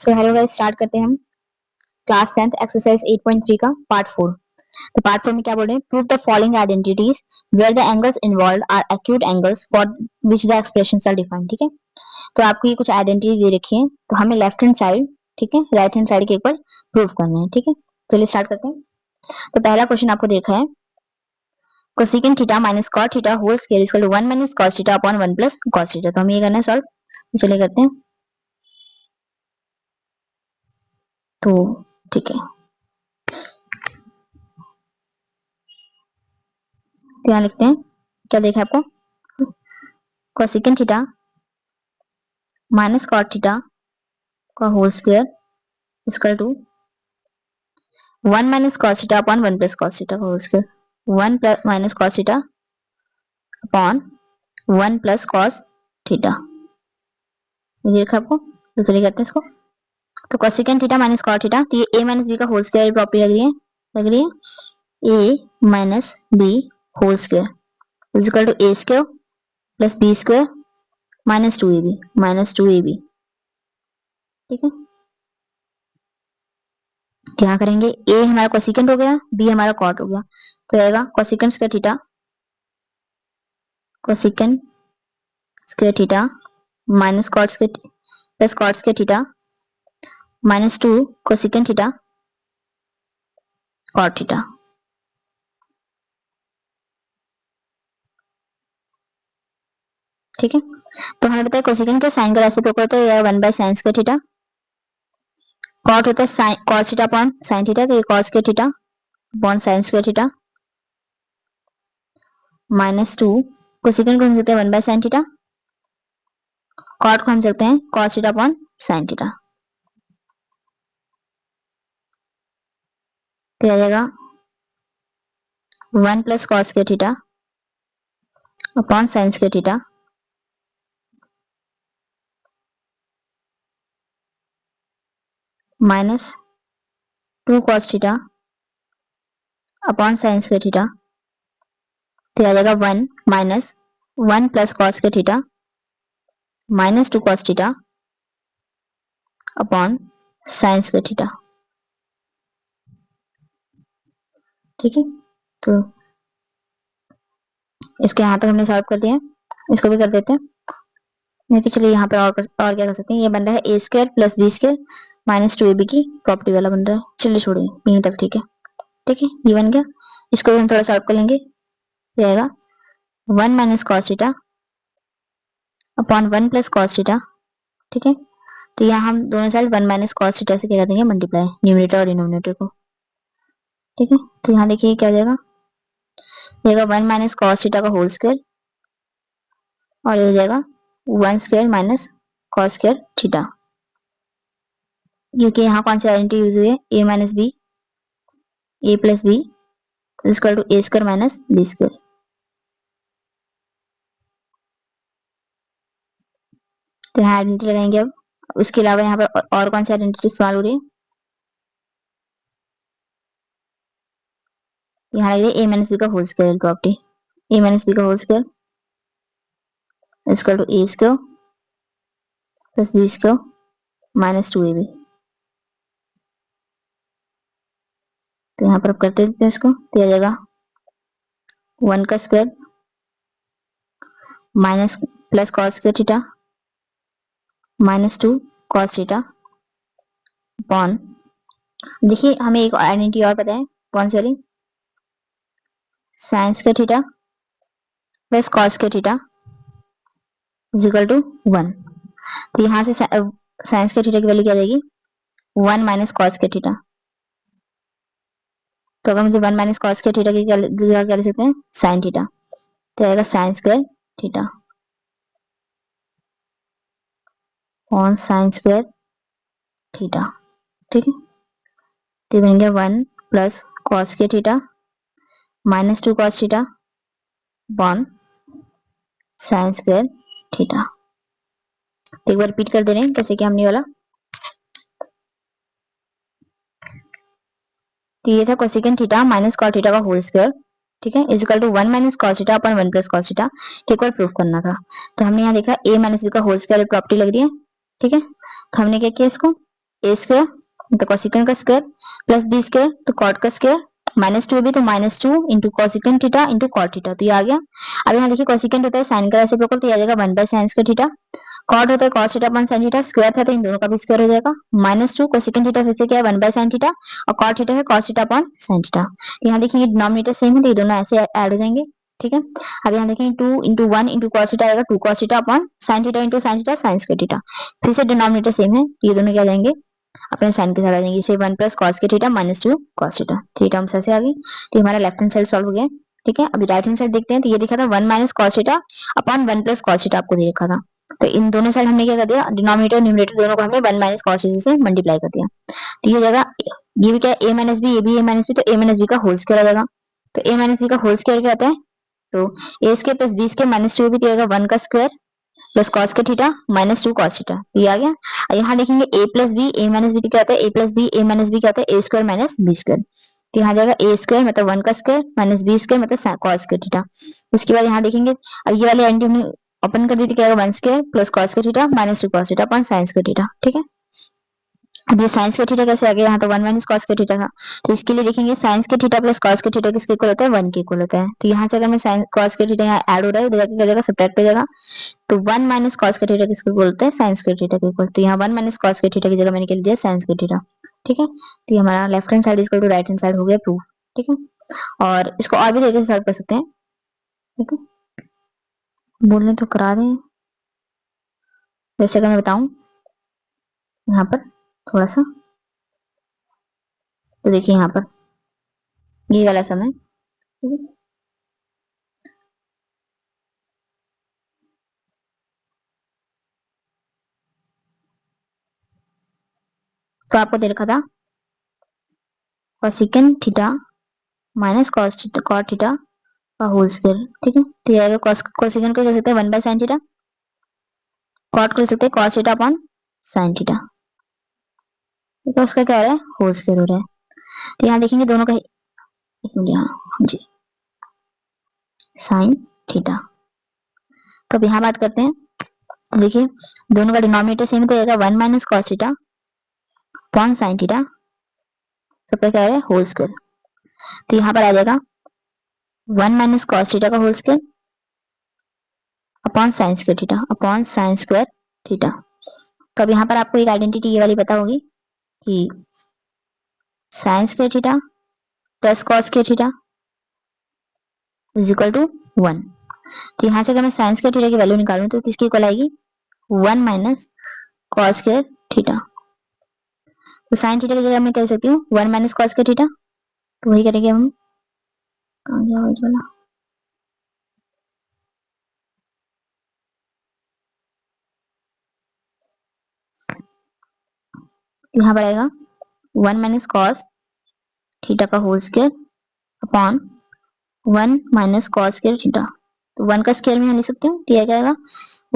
So hello guys, start करते हैं हम क्लास 10th एक्सरसाइज 8.3 का पार्ट 4। तो पार्ट 4 में क्या बोल रहे हैं, prove the following identities where the angles involved are acute angles for which the expressions are defined. ठीक है, तो आपको ये कुछ आइडेंटिटी दे रखी है, तो हमें लेफ्ट हैंड साइड, ठीक है, राइट हैंड साइड के ऊपर प्रूव करना है। ठीक है, चलिए स्टार्ट करते हैं। तो पहला क्वेश्चन आपको देखा है, cosecant theta minus cot theta whole square equal to 1 minus cos theta upon 1 plus cos theta. तो हमें ये करना है सॉल्व। चलिए करते हैं। तो ठीक है, तो यहाँ लिखते हैं, क्या देखा है आपको, cosecant theta minus cot theta का whole square equal to 1 minus cos theta upon 1 plus cos theta का whole square. 1 plus minus cos theta upon 1 plus cos theta, ये देखा आपको। तो चलिए करते हैं इसको। तो cosecant theta minus cot theta, तो ये a माइनस बी का होल स्क्वायर प्रॉपर्टी लग रही है a minus B whole square equal to a square plus b square minus 2ab। ठीक है, क्या करेंगे, a हमारा कोसेकेंट हो गया, b हमारा कॉट हो गया, तो आएगा cosecant square theta, cosecant square theta minus cot square plus cot square theta minus 2 cosecant theta cot theta. ठीक है, तो हमें बताया कोसेकेंट का साइन का रेसिप्रोकल होता है 1 by sine square theta, cot होता है sine cos theta upon sine theta, तो ये cos square theta upon sine square theta minus 2 cosecant को हम सकते हैं 1 बाय साइन थीटा, कॉट को हम सकते हैं cos theta upon sine theta. तो आ जाएगा 1 plus cos square theta upon sine square theta minus 2 cos theta upon sine square theta. तो आ जाएगा 1 minus 1 plus cos square theta minus 2 cos theta upon sine square theta. ठीक है, तो इसके यहाँ तक हमने सॉल्व कर दिया, इसको भी कर देते हैं। नहीं तो चलिए यहाँ पर और क्या कर सकते हैं, ये बन रहा है A square plus B square minus 2ab की प्रॉपर्टी वाला बन रहा है। चलिए छोड़िए यहीं तक। ठीक है, ठीक है, ये बन गया, इसको भी हम थोड़ा सॉल्व कर लेंगे। ये आएगा 1 minus cos theta upon 1 plus cos theta. ठीक है, तो यहाँ हम दोनों साइड 1 माइनस कॉस थीटा से क्या कर देंगे, मल्टीप्लाई न्यूमरेटर और डिनोमिनेटर को। ठीक है, तो यहाँ देखिए क्या हो जाएगा, 1 माइनस कॉस थीटा का होल स्क्वायर और ये हो जाएगा 1 square minus cos square theta, क्योंकि यहाँ कौन सी आइडेंटिटी यूज हुई है, a minus B, a plus b equal to a square minus B square. तो यहाँ आइडेंटिटी लगाएंगे अब। उसके अलावा यहाँ पर और कौन सी आइडेंटिटी इस्तेमाल हो रही है, यहाँ लग रही है a माइनस बी का whole square property, a minus B का whole square equal to a square plus B square minus 2ab। तो यहाँ पर अब करते हैं इसको, तो आ जाएगा 1 का square minus plus cos square theta minus 2 cos theta upon, देखिए हमें एक आइडेंटिटी और पता है, कौन सी वाली, sine square theta plus cos square theta is equal to 1। तो यहाँ से साइन स्क्वायर थीटा की वैल्यू क्या देगी, 1 माइनस कॉस स्क्वायर थीटा। तो अगर मुझे 1 माइनस कॉस स्क्वायर थीटा की क्या लिख सकते हैं, साइन थीटा, तो आएगा sine square theta on sign square theta. ठीक है, तो बन गया 1 plus cos square theta minus 2 cos theta upon sine square theta. तो एक बार रिपीट कर दे रहे हैं कैसे कि हमने वाला, तो ये था cosecant theta minus cot theta का होल स्क्वायर, ठीक है, is equal to 1 minus cos theta upon 1 plus cos theta के ऊपर प्रूफ करना था। तो हमने यहाँ देखा a माइनस बी का होल स्क्वायर प्रॉपर्टी लग रही है। ठीक है, तो हमने क्या किया इसको, ए स्क्वायर तो कोसिकेंट का स्क्वायर प्लस बी स्क्वायर तो कॉट का स्क्वायर माइनस टू भी तो minus two into cosecant theta into cot theta तो ये आ गया। अब यहाँ देखिए कोसिकेंट होता है साइन का रेसिप्रोकल तो ये आ जाएगा 1 by sine square theta. Cot होता है cos theta upon sin theta square था तो इन दोनों का भी स्क्वायर हो जाएगा माइनस टू कोसिकेंट थीटा फिर से क्या है 1 बाय sin थीटा और cot थीटा है cos theta upon sin theta. यहाँ देखेंगे डिनोमिनेटर सेम है तो ये दोनों ऐसे ऐड हो जाएंगे ठीक है। अब यहाँ देखेंगे 2 इंटू 1 इंटू cos थीटा आएगा 2 cos theta upon sin theta into sin theta sin square theta फिर से डिनोमिनेटर सेम है तो ये दोनों क्या जाएंगे अपने साइन के साथ आ जाएंगे इसे 1 प्लस cos के theta minus 2 cos theta three terms ऐसे आ गई तो हमारा लेफ्ट हैंड साइड सॉल्व हो गया ठीक है। अभी राइट हैंड साइड देखते हैं तो ये दिखा था 1 minus cos theta upon 1 plus cos theta आपको दे रखा था तो इन दोनों साइड हमने क्या कर दिया डिनोमिनेटर न्यूमरेटर दोनों को हमने 1 माइनस cos थीटा से मल्टीप्लाई कर दिया तो ये जगह ये भी क्या है a माइनस बी ये भी a माइनस बी तो a माइनस बी का होल स्क्वायर आ जाएगा तो a माइनस बी का होल स्क्वायर क्या आता है तो a square plus b square minus 2 भी दिएगा 1 का स्क्वायर प्लस cos का थीटा माइनस 2 cos थीटा ये आ गया। और यहाँ देखेंगे a plus b a minus b क्या आता है a plus b a minus b क्या आता है a square minus b square तो यहाँ जाएगा a स्क्वायर मतलब 1 का स्क्वायर माइनस b स्क्वायर मतलब cos का थीटा। उसके बाद यहाँ देखेंगे अब ये वाले एंटी हमने ओपन कर दी थी क्या आएगा 1 स्क्वायर प्लस cos का theta minus 2 cos theta upon sin square theta ठीक है। अब ये साइन स्क्वायर थीटा कैसे आ गया यहाँ तो 1 माइनस cos स्क्वायर थीटा था तो इसके लिए देखेंगे sign square theta plus cos square theta किसके इक्वल होता है 1 के इक्वल होता है तो यहाँ से अगर मैं साइन cos स्क्वायर थीटा यहाँ ऐड हो रहा है उधर जाके क्या जाएगा सब्ट्रैक्ट हो जाएगा तो 1 माइनस cos स्क्वायर थीटा किसके इक्वल होता है sin स्क्वायर थीटा के इक्वल तो यहाँ 1 माइनस cos स्क्वायर थीटा की जगह मैंने क्या लिया sin स्क्वायर थीटा ठीक है। तो ये हमारा left hand side equal to right hand side हो गया प्रूफ ठीक है। और इसको और भी तरीके से सॉल्व कर सकते हैं ठीक है बोलने तो करा रहे हैं वैसे अगर मैं बताऊं यहाँ पर थोड़ा सा तो देखिए यहाँ पर ये वाला समय ठीक है तो आपको दे रखा था cosecant theta minus cos theta cot theta का होल स्क्वायर ठीक है तो ये आएगा कोसिकेंट को कर सकते हैं 1 बाय sin थीटा cot को कर सकते हैं cos theta upon sin theta ठीक है उसका क्या हो रहा है होल स्क्वायर हो रहा है तो यहाँ देखेंगे दोनों का एक मिनट यहाँ जी sin थीटा तो अब यहाँ बात करते हैं तो देखिए दोनों का डिनोमिनेटर सेम तो आएगा 1 minus cos theta upon sin theta सबका क्या है होल स्क्वायर तो यहाँ पर आ जाएगा 1 माइनस cos थीटा का whole square upon sin square theta upon sin square theta. तो अब यहाँ पर आपको एक आइडेंटिटी ये वाली पता होगी कि sin square theta plus cos square theta is equal to 1 तो यहाँ से अगर मैं sin स्क्वायर थीटा की वैल्यू निकालूं तो किसकी इक्वल आएगी 1 माइनस cos स्क्वायर थीटा तो sin थीटा की जगह मैं कह सकती हूँ 1 माइनस cos स्क्वायर थीटा तो वही करेंगे हम कहाँ गया वाला यहाँ पर आएगा 1 माइनस cos थीटा का whole square upon 1 minus cos square theta तो 1 का स्क्वायर में लिख सकते हैं तो ये क्या आएगा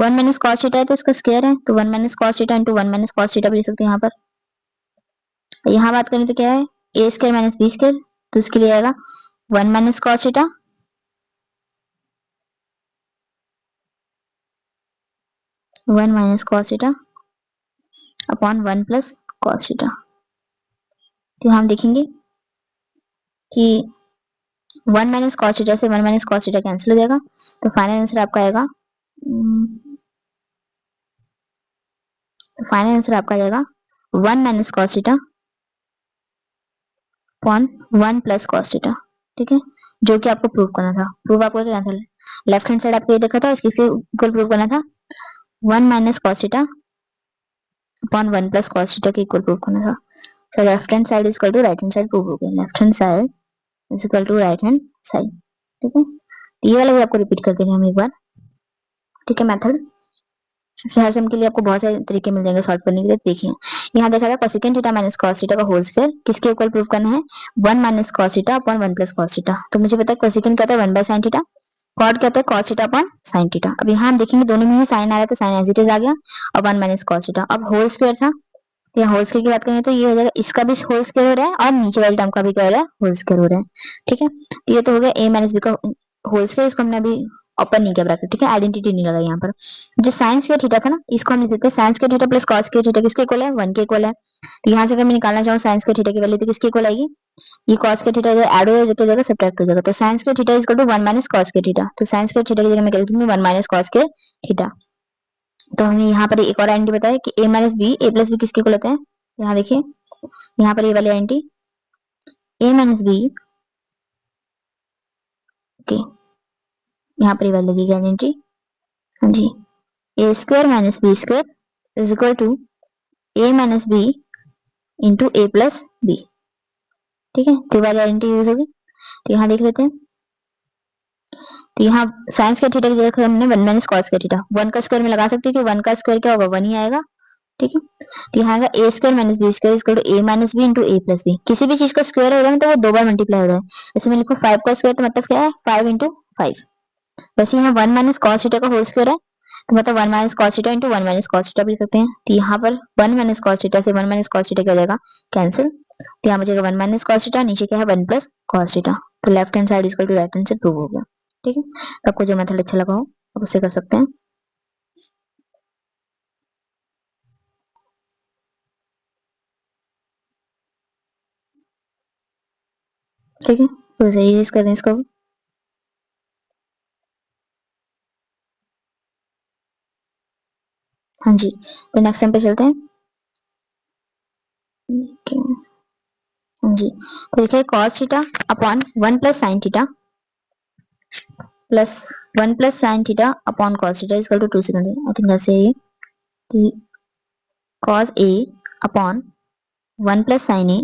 1 माइनस cos थीटा है तो इसका स्क्वायर है तो 1 minus cos theta into 1 minus cos theta भी लिख सकते हैं यहाँ पर। यहाँ बात करें तो क्या है a square minus b square तो इसके लिए आएगा 1 minus cos theta one minus cos theta upon 1 plus cos theta तो हम देखेंगे कि 1 माइनस cos थीटा से 1 माइनस cos थीटा कैंसिल हो जाएगा तो फाइनल आंसर आपका आएगा फाइनल आंसर आपका आ जाएगा 1 minus cos theta upon 1 plus cos theta ठीक है जो कि आपको प्रूव करना था। प्रूव आपको क्या था लेफ्ट हैंड साइड आपको ये देखा था इसके इक्वल प्रूव करना था 1 minus cos theta upon 1 plus cos theta के इक्वल प्रूव करना था। So left hand side is equal to right hand side prove हो गया left hand side is equal to right hand side ठीक है। ये वाला भी आपको रिपीट कर देंगे हम एक बार ठीक है। मेथड हर सम के लिए आपको बहुत सारे तरीके मिल जाएंगे सॉल्व करने के लिए। देखिए यहाँ देखा था cosecant theta minus cos theta का होल स्क्वायर किसके इक्वल प्रूव करना है 1 minus cos theta upon 1 plus cos theta तो मुझे पता है कोसेकेंट क्या होता है 1 बाय sin थीटा कॉट क्या होता है cos theta upon sin theta. अब यहाँ हम देखेंगे दोनों में ही साइन आ रहा है तो साइन एज इट इज आ गया और 1 माइनस cos थीटा। अब होल स्क्वायर था तो यहाँ होल स्क्वायर की बात करेंगे तो ये हो जाएगा इसका भी होल स्क्वायर हो रहा है और नीचे वाले टर्म का भी क्या हो रहा है होल स्क्वायर हो रहा है ठीक है। तो ये तो हो गया a माइनस b का होल स्क्वायर इसको हमने अभी ओपन नहीं किया ब्रैकेट, ठीक है, आइडेंटिटी नहीं लगा यहाँ पर। जो साइन स्क्वायर थीटा था ना, इसको हम लिख सकते हैं sine square theta plus cos square theta किसके इक्वल है, 1 के इक्वल है। तो यहाँ से अगर मैं निकालना चाहूँ साइन स्क्वायर थीटा की वैल्यू तो किसके इक्वल आएगी, ये कॉस के थीटा इधर ऐड हो जाएगा, सब्ट्रैक्ट हो जाएगा, तो sine square theta is equal to 1 minus cos के थीटा। तो साइन स्क्वायर थीटा की जगह मैं क्या लिखूंगी, 1 माइनस कॉस के थीटा। तो हमें यहाँ पर एक और आइडेंटिटी बताया कि a minus B, a plus B किसके इक्वल होता है, यहाँ देखिए यहाँ पर ये वाली identity a minus B, okay, यहाँ पर ये वाली लगेगी आइडेंटिटी, हाँ जी, A square minus B square is equal to A minus B into A plus B, ठीक है, तो वाली आइडेंटिटी यूज होगी। तो यहाँ देख लेते हैं, तो यहाँ साइंस के थीटा की जगह हमने 1 माइनस कॉस का थीटा, 1 का स्क्वायर में लगा सकते हैं कि 1 का स्क्वायर क्या होगा, 1 ही आएगा, ठीक है। तो यहाँ आएगा A square minus B square equal to A minus B into A plus B. किसी भी चीज का स्क्वायर हो रहा है तो वो 2 बार मल्टीप्लाई हो रहा है, जैसे मैं लिखूँ 5 का स्क्वायर तो मतलब क्या है 5 इंटू 5। वैसे यहाँ 1 माइनस कॉस थीटा का होल स्क्वायर है तो मतलब 1 minus cos theta into 1 minus cos theta भी लिख सकते हैं। तो यहाँ पर 1 माइनस कॉस थीटा से 1 माइनस कॉस थीटा क्या हो जाएगा, कैंसिल। तो यहाँ बचेगा 1 माइनस कॉस थीटा, नीचे क्या है 1 प्लस कॉस थीटा। तो left hand side equal to right hand से प्रूव हो गया, ठीक है। आपको जो मेथड अच्छा लगा हो आप उससे कर सकते हैं, ठीक है। तो सही यूज कर रहे हैं इसको। हाँ जी, तो नेक्स्ट टाइम पे चलते हैं। Okay, हाँ जी, तो देखिए cos theta upon 1 plus sine theta plus 1 plus sine theta upon cos theta equal to 2 second. I think ऐसे ही कि cos a upon 1 plus sine a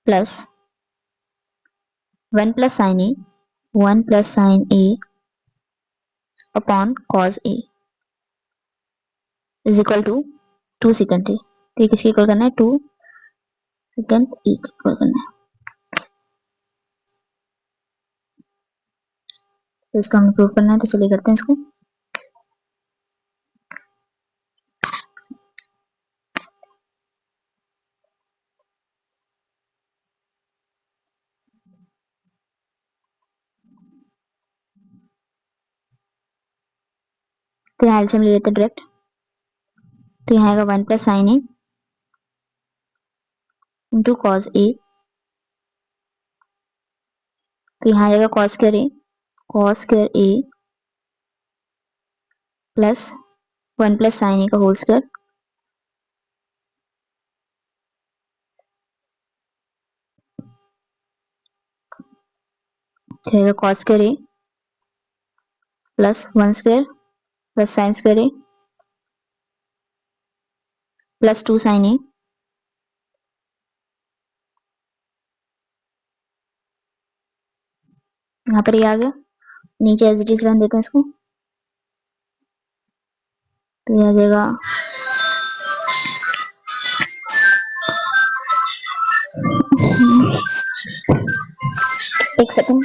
plus 1 plus sine a 1 plus sine a upon cos a is equal to 2 second है। तो ये किसकी equal करना है, 2 second e की इक्वल करना है। तो इसको हमें प्रूव करना है, तो चलिए करते हैं इसको। तो यहाँ एलसीएम ले लेते हैं डायरेक्ट। तो यहाँ आएगा 1 plus sine a into cos a, तो यहाँ आएगा cos square a plus 1 plus sine a का होल स्क्वायर, आएगा cos square a plus 1 square plus sine square a plus 2 sine a, यहाँ पर ये आ गया, नीचे एज इट इज रन देते हैं इसको। तो ये आ जाएगा एक सेकंड,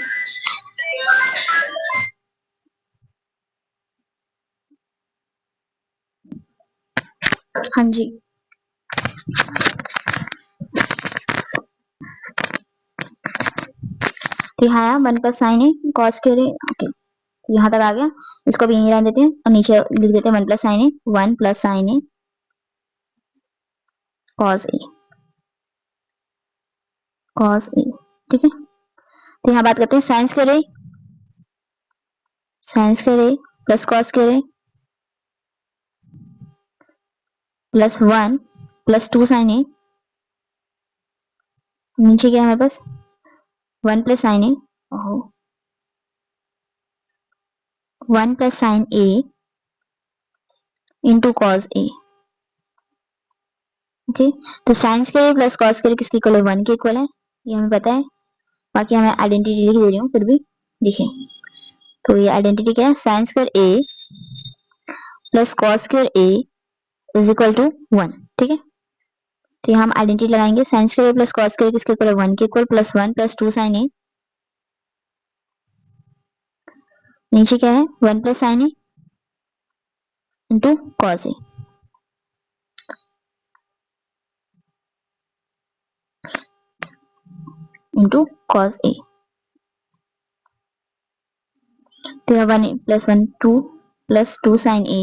हाँ जी, तो यहाँ आया 1 plus sine a cos square a, okay, तो यहाँ तक आ गया। इसको भी यहीं रन देते हैं और नीचे लिख देते हैं 1 plus sine a 1 plus sine a cos a, ठीक है। तो यहाँ बात करते हैं sine square a plus cos square a plus 1 plus 2 sine a, नीचे क्या है हमारे पास 1 प्लस साइन a, ओहो 1 plus sine a into cos a, okay. तो sine square plus cos square किसके इक्वल है, 1 के इक्वल है, ये हमें पता है। बाकी हमें आइडेंटिटी लिख दे रही हूँ फिर भी देखिए। तो ये आइडेंटिटी क्या है, sine square a plus cos square a is equal to 1, ठीक है। तो यहाँ हम आइडेंटिटी लगाएंगे, sine square plus cos square किसके इक्वल है, 1 के equal, plus 1 plus 2 sine a, नीचे क्या है 1 plus sine a into cos a, into cos a। तो यह 1 प्लस 1 2 प्लस 2 साइन ए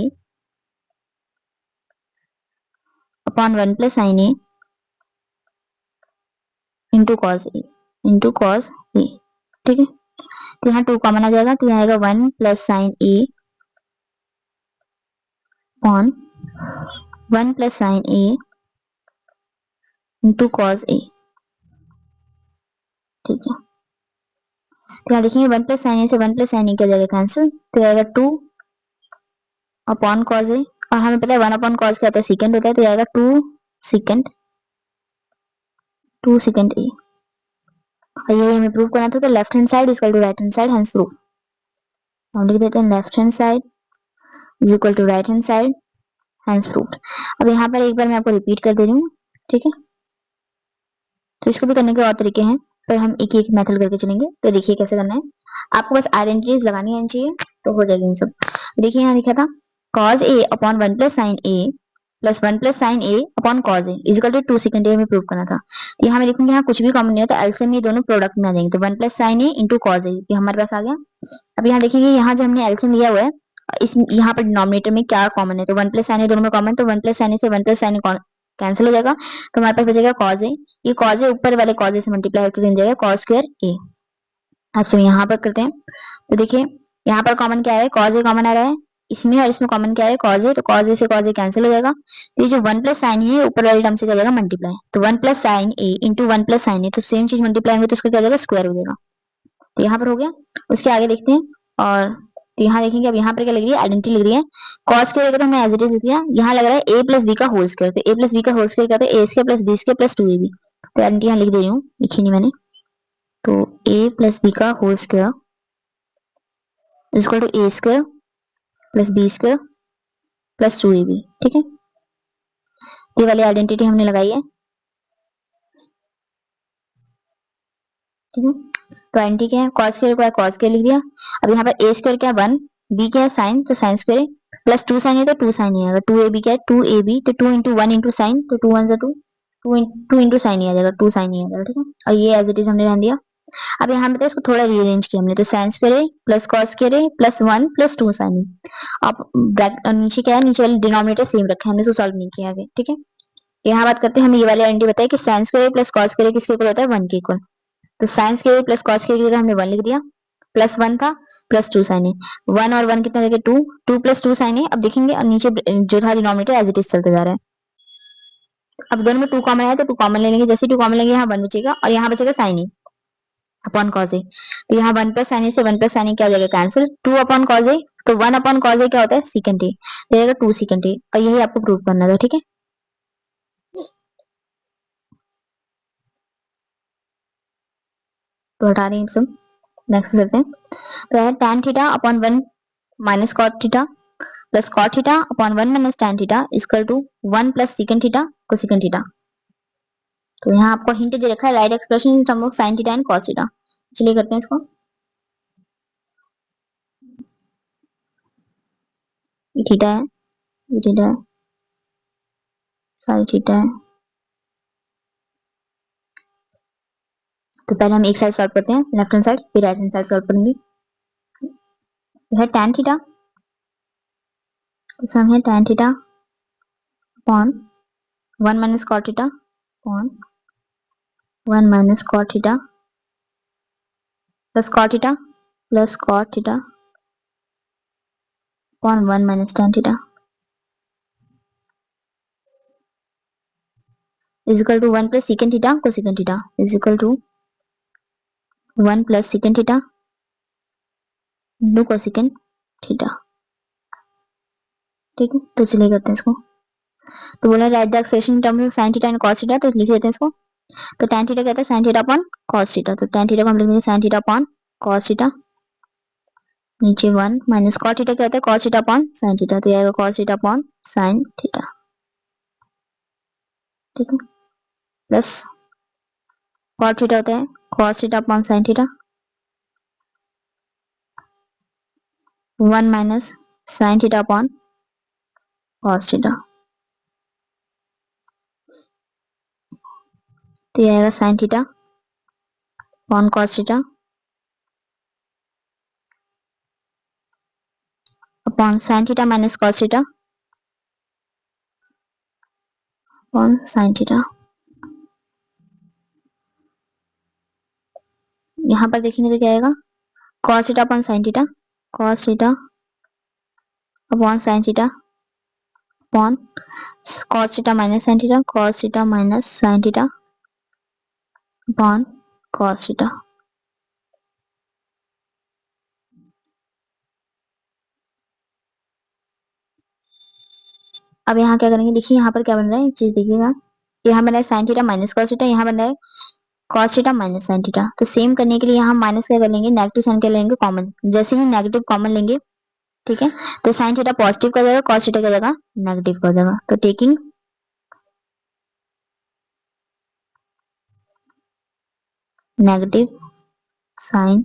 अपॉन 1 प्लस साइन ए इंटू कॉस ए इंटू कॉस ए। ठीक है, तो यहाँ 2 कॉमन आ जाएगा, तो यहाँ आएगा 1 प्लस साइन ए अपॉन 1 प्लस साइन ए इंटू कॉस ए। ठीक है, तो यहाँ देखेंगे 1 प्लस साइन ए से 1 प्लस साइन ए क्या जाएगा कैंसिल, तो आएगा 2 अपॉन कॉस ए, और हमें पता है 1 अपॉन कॉस क्या होता है, सेकंड होता है, तो आएगा 2 सेकंड ए। और ये हमें प्रूव करना था, तो left hand side equal to right hand side, hence prove. हम लिख देते हैं left hand side is equal to right hand side, hence proved. अब यहाँ पर एक बार मैं आपको रिपीट कर दे रही हूँ। ठीक है, तो इसको भी करने के और तरीके हैं, पर हम एक एक मेथड करके चलेंगे। तो देखिए कैसे करना है, आपको बस आइडेंटिटीज लगानी आनी चाहिए तो हो जाएगी इन सब। देखिए यहाँ लिखा था cos a upon 1 plus sine a plus 1 plus sine a upon cos a is equal to 2 second a में प्रूव करना था। तो यहाँ मैं देखूंगी यहाँ कुछ भी कॉमन नहीं होता, एलसीएम ये दोनों प्रोडक्ट में आ जाएंगे, तो 1 plus sine a into cos A ये हमारे पास आ गया। अब यहाँ देखेंगे यहाँ जो हमने एलसीएम लिया हुआ है, इस यहाँ पर डिनोमिनेटर में क्या कॉमन है, तो 1 प्लस साइन ए दोनों में कॉमन, तो 1 प्लस साइन ए से 1 प्लस साइन ए कैंसिल हो जाएगा, तो हमारे पास बचेगा cos a। ये cos a ऊपर वाले cos a से मल्टीप्लाई होकर बन जाएगा cos स्क्वायर a। अब से यहाँ पर करते हैं, तो देखिए यहाँ पर कॉमन क्या है, cos a कॉमन आ रहा है इसमें, और इसमें कॉमन क्या है cos a, तो cos a से cos a कैंसिल हो जाएगा। तो ये जो 1 प्लस साइन है ऊपर वाली टर्म से क्या जाएगा मल्टीप्लाई, तो 1 plus sine a into 1 plus sine A, तो सेम चीज मल्टीप्लाई होंगे तो उसका क्या जाएगा स्क्वायर हो जाएगा। तो यहाँ पर हो गया, उसके आगे देखते हैं। और तो यहाँ देखेंगे, अब यहाँ पर क्या लग रही है, आइडेंटिटी लग रही है। cos स्क्वायर तो हमने एज इट इज लिख दिया, यहाँ लग रहा है a प्लस बी का होल स्क्वायर, तो a प्लस बी का होल स्क्वायर क्या होता है, a square plus B square plus 2ab। तो आइडेंटिटी यहाँ लिख दे रही हूँ, लिखी नहीं मैंने, तो a प्लस बी का whole square is equal to a square plus B square plus 2ab। ठीक है, ये वाली आइडेंटिटी हमने लगाई है। ठीक है, तो आइडेंटिटी क्या है, cos स्क्वायर को है cos स्क्वायर लिख दिया। अब यहाँ पर a स्क्वायर क्या है 1, b क्या है साइन, तो साइन स्क्वायर प्लस 2 साइन है तो 2 साइन ही आएगा, 2ab क्या है 2ab, तो 2 इंटू 1 इंटू साइन, तो 2 1 2 2 इंटू साइन ही आ जाएगा, 2 साइन ही आ जाएगा। ठीक है, और ये एज इट इज हमने रहने दिया। अब यहाँ पे इसको थोड़ा रीअरेंज किया हमने, तो sine square plus cos square plus 1 plus 2 sine. अब नीचे क्या है, नीचे वाले डिनोमिनेटर सेम रखे हमने, तो सॉल्व नहीं किया आगे। ठीक है, यहाँ बात करते हैं, हम ये वाले आइडेंटिटी बताए कि sign square plus cos square किसके इक्वल होता है 1 के इक्वल, तो sine square plus cos square की जगह हमने 1 लिख दिया, प्लस 1 था प्लस 2 साइन है, 1 और 1 कितना देगा 2, 2 प्लस 2 साइन है। अब देखेंगे और नीचे जो था डिनोमिनेटर एज इट इज चलते जा रहा है। अब दोनों में 2 कॉमन है तो 2 कॉमन ले लेंगे, जैसे 2 कॉमन लेंगे यहाँ 1 बचेगा, और यहाँ बचेगा sign A upon cos A, तो यहाँ 1 प्लस साइन ए से 1 प्लस साइन ए क्या हो जाएगा कैंसिल, 2 अपॉन कॉस ए, तो 1 अपॉन कॉस ए क्या होता है सेकंड ए, तो जाएगा 2 सेकंड ए, और यही आपको प्रूव करना था। ठीक है, तो हटा रहे हैं सब, नेक्स्ट चलते हैं। तो है tan theta upon 1 minus cot theta plus cot theta upon 1 minus tan theta equal to 1 plus secant theta cosecant theta. तो यहाँ आपको हिंट दे रखा है right expression in terms of sin theta and cos theta. चलिए करते हैं इसको, ये थीटा है, ये थीटा है, साइन थीटा है। तो पहले हम एक साइड सॉल्व करते हैं, लेफ्ट हैंड साइड, फिर राइट हैंड साइड सॉल्व करेंगे। तो है tan थीटा, तो सम है tan theta upon 1 minus cot theta upon 1 minus cot theta plus cot theta upon 1 minus tan theta is equal to 1 plus secant theta cosecant theta is equal to 1 plus secant theta into cosecant theta. ठीक है, तो चलिए करते हैं इसको। तो बोला right the expression in terms of sin theta and cos theta, तो लिख देते हैं इसको। तो tan थीटा कहता है sin theta upon cos theta, तो tan थीटा को हम लिख देंगे sin theta upon cos theta, नीचे 1 माइनस cot थीटा क्या होता है cos theta upon sin theta, तो ये आएगा cos theta upon sin theta. ठीक है, प्लस cot थीटा होता है cos theta upon sin theta, 1 minus sin theta upon cos theta, तो ये आएगा sin theta upon cos theta upon sine theta minus cos theta upon sine theta. यहाँ पर देखेंगे तो क्या आएगा, cos theta upon sine theta, cos theta upon sine theta upon cos theta minus sign theta, cos theta minus sign theta upon cos theta. अब यहाँ क्या करेंगे, देखिए यहाँ पर क्या बन रहा है, एक चीज देखिएगा, यहाँ बन रहा है sine theta minus cos theta, यहाँ बन रहा है cos theta minus sign theta. तो सेम करने के लिए यहाँ माइनस क्या कर लेंगे, नेगेटिव साइन क्या लेंगे, कॉमन। जैसे ही नेगेटिव कॉमन लेंगे, ठीक है, तो साइन थीटा पॉजिटिव कर देगा, कॉस थीटा क्या देगा, नेगेटिव कर देगा। तो टेकिंग नेगेटिव साइन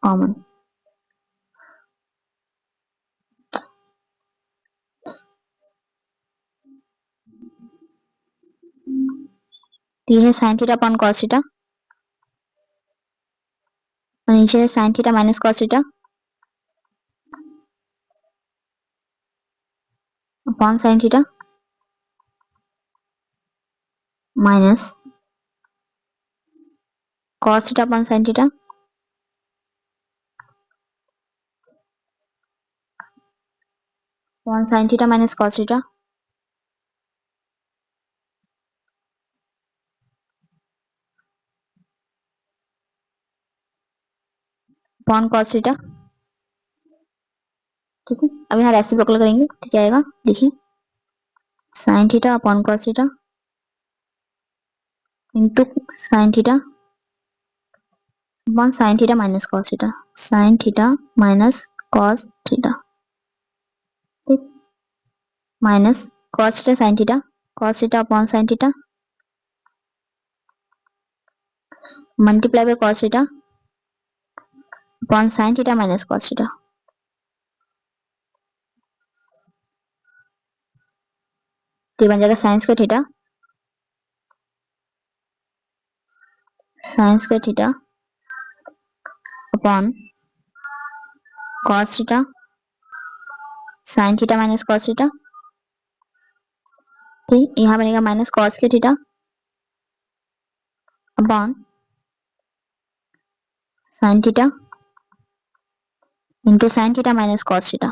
कॉमन, तो ये है sine theta upon cos theta, और नीचे है sine theta minus cos theta upon sine theta minus cos theta upon sine theta upon sine theta minus cos theta upon cos theta. ठीक है, अब यहाँ रेसिप्रोकल करेंगे तो क्या आएगा, देखिए sign theta upon cos theta into sine theta upon sine theta minus cos theta, sine theta minus cos theta minus cos theta sine theta, cos theta upon sine theta multiply by cos theta upon sine theta minus cos theta. तो बन जाएगा sign square theta, sign square theta upon cos theta sine theta minus cos theta. ठीक, यहाँ बनेगा minus cos के theta upon sine theta into sine theta minus cos theta.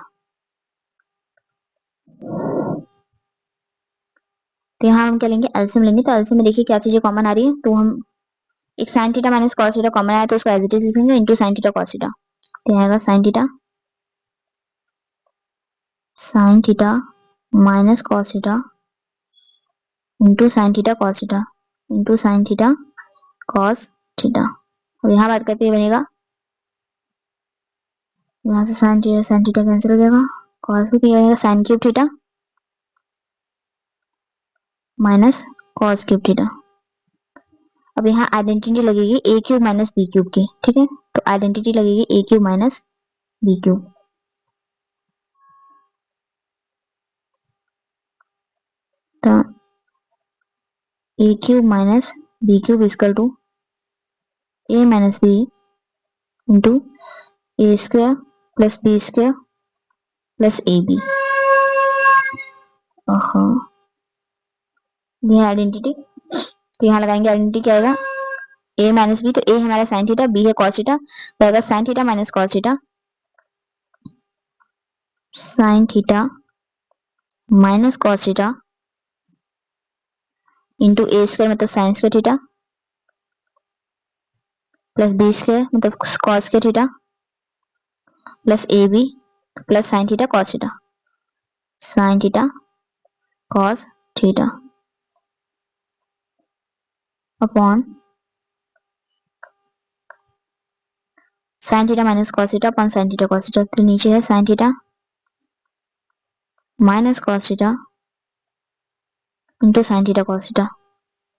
तो यहाँ हम क्या लेंगे, एलसीएम लेंगे। तो एलसीएम में देखिए क्या चीजें कॉमन आ रही है, तो हम एक sign theta minus cos theta common आया तो उसको एज इट इज लिखेंगे into sine theta cos theta. तो आएगा sine theta minus cos theta into sine theta cos theta into sine theta cos theta. और यहाँ बात करते हुए बनेगा, यहाँ से साइन थीटा कैंसिल हो जाएगा, कॉस भी बनेगा sine cube theta minus cos cube theta. अब यहाँ आइडेंटिटी लगेगी A cube minus B cube की। ठीक है, तो आइडेंटिटी लगेगी A cube minus B cube. तो A cube minus B cube equal to A minus B into A square plus B square plus A B. ये identity, तो यहाँ लगाएंगे आइडेंटिटी क्या आएगा, ए माइनस बी, तो ए हमारा साइन थीटा, बी है कॉस थीटा, तो आएगा sine theta minus cos theta, sine theta minus cos theta into ए स्क्वायर मतलब sine square theta plus B square मतलब कॉस स्क्वायर थीटा प्लस ए B plus sine theta cos theta, sine theta cos theta upon sine theta minus cos theta upon sine theta cos theta. तो नीचे है sine theta minus cos theta into sine theta cos theta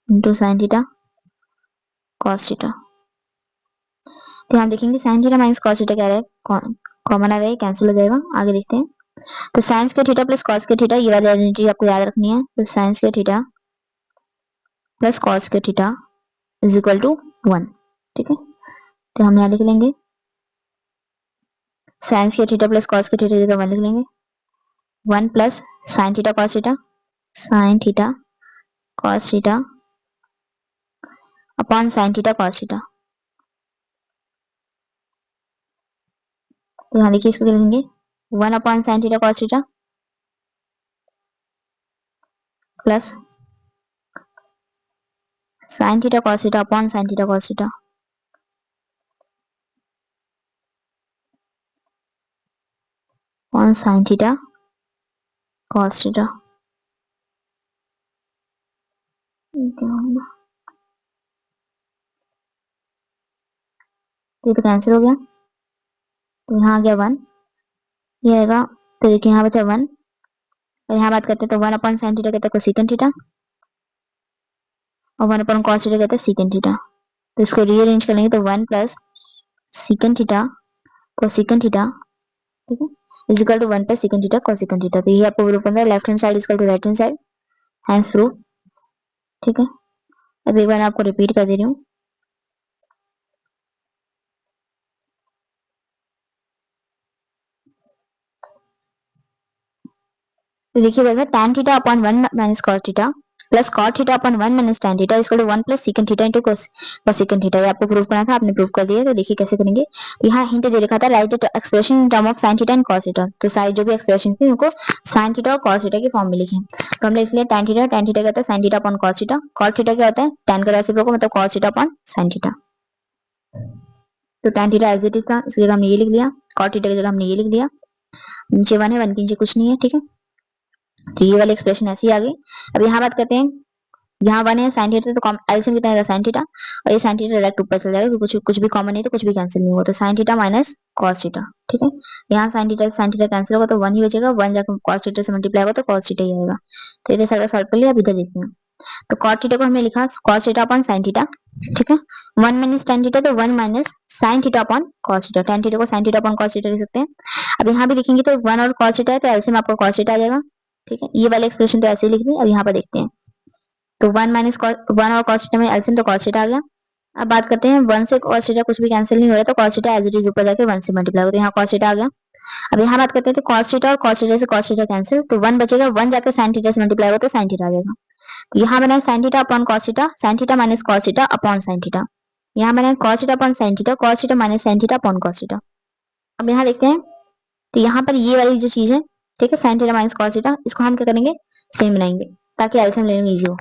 into sine theta cos theta. तो यहाँ देखेंगे sign theta minus cos theta क्या है, common आ गया, cancel हो जाएगा। आगे देखते हैं, तो साइंस के थीटा प्लस कॉस के थीटा, ये वाली आइडेंटिटी आपको याद रखनी है। तो साइंस के थीटा प्लस कॉस के थीटा इज इक्वल टू 1। ठीक है, तो हम यहाँ लिख लेंगे साइन के थीटा प्लस कॉस के थीटा जगह 1 लिख लेंगे, 1 plus sine theta cos theta, sine theta cos theta upon sine theta cos theta. तो यहाँ देखिए इसको लिखेंगे 1 upon sine theta cos theta plus sine theta cos theta upon sine theta cos theta upon sine theta cos theta. तो ये तो cancel हो गया, तो यहाँ आ गया 1, ये आएगा। तो देखिए यहाँ बचा 1 और यहाँ बात करते हैं तो 1 अपॉन साइन थीटा कहते हैं कोसेकंड थीटा और 1 अपॉन कॉस थीटा कहते हैं सेकंड थीटा। तो इसको रीअरेंज कर लेंगे तो 1 plus secant theta cosecant theta, ठीक है, is equal to 1 plus secant theta cosecant theta. तो ये आपको प्रूफ करना है, left hand side is equal to right hand side, hence proof. ठीक है, अब एक बार आपको रिपीट कर दे रही हूँ। तो देखिए बता tan theta upon 1 minus cos theta plus cot theta upon 1 minus tan theta is equal to 1 plus secant theta into cosecant theta. ये आपको प्रूफ करना था, आपने प्रूफ कर दिया। तो देखिए कैसे करेंगे। तो यहाँ हिंट दे रखा था right the expression in term of sin theta and cos theta. तो सारी जो भी एक्सप्रेशन थी उनको sin थीटा और cos थीटा की फॉर्म में लिखें। तो हमने लिख लिया tan थीटा क्या होता है sin theta upon cos theta, cot theta क्या होता है tan का रेसिप्रोकल मतलब cos theta upon sin theta. तो tan theta as it is था, इसकी जगह हमने ये लिख लिया, cot थीटा की जगह हमने ये लिख दिया। नीचे 1 है, 1 के नीचे कुछ नहीं है, ठीक है। तो ये वाली एक्सप्रेशन ऐसी आ गई। अब यहाँ बात करते हैं, यहाँ 1 है sin थीटा तो एलसीएम कितना आएगा sin थीटा और ये sin थीटा डायरेक्ट ऊपर चल जाएगा, कुछ भी कॉमन नहीं तो कुछ भी कैंसिल नहीं होगा। तो sin theta minus cos theta, ठीक है। यहाँ sin थीटा कैंसिल होगा तो 1 ही बचेगा, 1 जाकर cos थीटा से मल्टीप्लाई होगा तो cos थीटा ही आएगा। तो इधर साइड सॉल्व कर लिया। अब इधर देखते हैं तो cot थीटा को हमने लिखा cos theta upon sin theta, ठीक है। 1 माइनस tan थीटा तो 1 minus sin theta upon cos theta, tan theta को sin theta upon cos theta लिख सकते हैं। अब यहाँ भी देखेंगे तो 1 और cos थीटा है तो एलसीएम आपको cos थीटा आ जाएगा, ठीक है। ये वाली एक्सप्रेशन तो ऐसे ही लिख दी। अब यहाँ पर देखते हैं तो 1 माइनस 1 और cos थीटा में एलसीएम तो cos थीटा आ गया। अब बात करते हैं 1 से cos थीटा कुछ भी कैंसिल नहीं हो रहा तो cos theta as it is ऊपर जाके 1 से मल्टीप्लाई होगा तो यहाँ cos थीटा आ गया। अब यहाँ बात करते हैं तो cos थीटा और cos थीटा से cos थीटा कैंसिल तो 1 बचेगा, 1 जाकर sin थीटा से मल्टीप्लाई होगा तो sin थीटा आ जाएगा। तो यहाँ बना है sin theta upon sin theta minus cos theta upon sin theta. यहाँ बना है cos theta upon cos theta minus sin theta upon cos theta. अब यहाँ देखते हैं तो यहाँ पर ये वाली जो चीज है, ठीक है, sin theta minus cos theta, इसको हम क्या करेंगे सेम बनाएंगे ताकि एलसीएम लेने में इजी हो,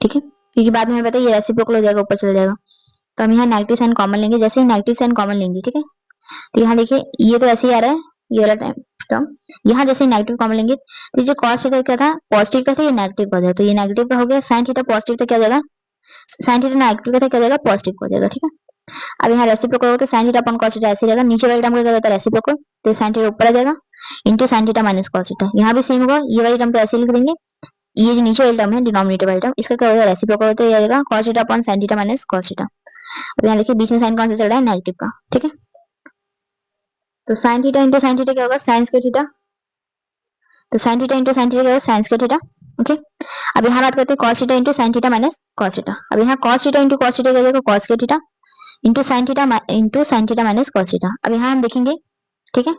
ठीक है। क्योंकि बाद में हमें पता है ये रेसिप्रोकल हो जाएगा, ऊपर चला जाएगा। तो हम यहाँ नेगेटिव साइन कॉमन लेंगे, जैसे ही नेगेटिव साइन कॉमन लेंगे, ठीक है। तो यहाँ देखिए ये तो ऐसे ही आ रहा है ये वाला टर्म, यहाँ जैसे नेगेटिव कॉमन लेंगे तो जो cos थीटा क्या था पॉजिटिव का था, ये नेगेटिव का था तो ये नेगेटिव का हो गया। sin थीटा पॉजिटिव था क्या जाएगा, sin थीटा नेगेटिव का था क्या जाएगा पॉजिटिव का जाएगा, ठीक है। अब यहाँ रेसिप्रोकल होगा तो sin theta upon cos theta ऐसे रहेगा, नीचे वाले टर्म का क्या होता है रेसिप्रोकल तो sin थीटा ऊपर आ जाएगा into sin theta minus cos theta. यहाँ भी सेम होगा, ये वाली टर्म तो ऐसे लिख देंगे, ये जो नीचे वाली टर्म है डिनोमिनेटर वाली टर्म इसका क्या होगा रेसिप्रोकल होता है, ये आएगा cos theta upon sin theta minus cos theta. अब यहाँ देखिए बीच में साइन कौन सा चल रहा है नेगेटिव का, ठीक है। तो sin theta into sin theta क्या होगा sin स्क्वायर थीटा, तो sin theta into sin theta क्या होगा sin स्क्वायर थीटा, ओके। अब यहाँ बात करते हैं cos theta into sin theta minus cos theta. अब यहाँ cos theta into cos theta क्या होगा cos square theta into sin theta minus cos theta. अब यहाँ हम देखेंगे, ठीक है,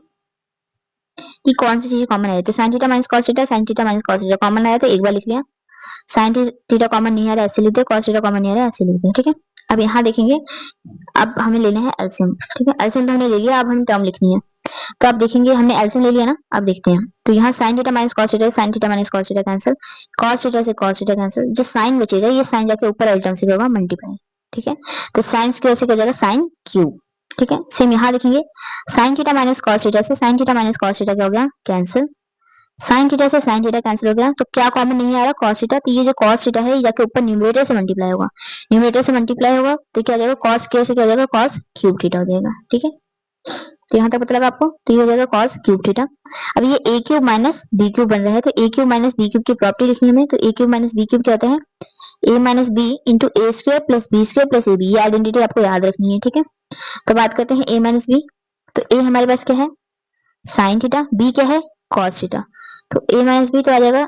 कि कौन सी चीज कॉमन है। तो sin theta minus cos theta sin theta minus cos theta common आया तो एक बार लिख लिया, sin थीटा कॉमन नहीं आ रहा ऐसे लिखते, cos थीटा कॉमन नहीं आ रहा ऐसे लिखते, ठीक है। अब यहाँ देखेंगे, अब हमें लेना है एलसीएम, ठीक है। एलसीएम तो हमने ले लिया, अब हम टर्म लिखनी है। तो आप देखेंगे हमने एलसीएम ले लिया ना, अब देखते हैं तो यहाँ sin theta minus cos theta sin theta minus cos theta cancel, cos theta से cos थीटा कैंसिल, जो sin बचेगा ये sin जाके ऊपर वाली टर्म से होगा मल्टीप्लाई, ठीक है। तो sin स्क्वायर से क्या हो जाएगा sin क्यूब, ठीक है। सेम यहाँ देखेंगे sin theta minus cos theta से sin theta minus cos theta क्या हो गया कैंसिल, sin थीटा से sin थीटा कैंसिल हो गया। तो क्या कॉमन नहीं आ रहा cos थीटा, तो ये जो cos थीटा है ये जाके ऊपर न्यूमरेटर से मल्टीप्लाई होगा, न्यूमरेटर से मल्टीप्लाई होगा तो क्या हो जाएगा cos स्क्वायर से क्या हो जाएगा cos क्यूब थीटा हो जाएगा, ठीक है। तो यहाँ तक मतलब आपको तो ये हो जाएगा cos क्यूब थीटा। अब ये a cube minus B cube बन रहा है तो a cube minus B cube की प्रॉपर्टी लिखनी है हमें। तो a cube minus B cube क्या होता है a minus B into A square plus B square plus A B, ये आइडेंटिटी आपको याद रखनी है, ठीक है। तो बात करते हैं a माइनस बी, तो a हमारे पास क्या है sin थीटा, b क्या है cos थीटा, तो a माइनस बी तो आ जाएगा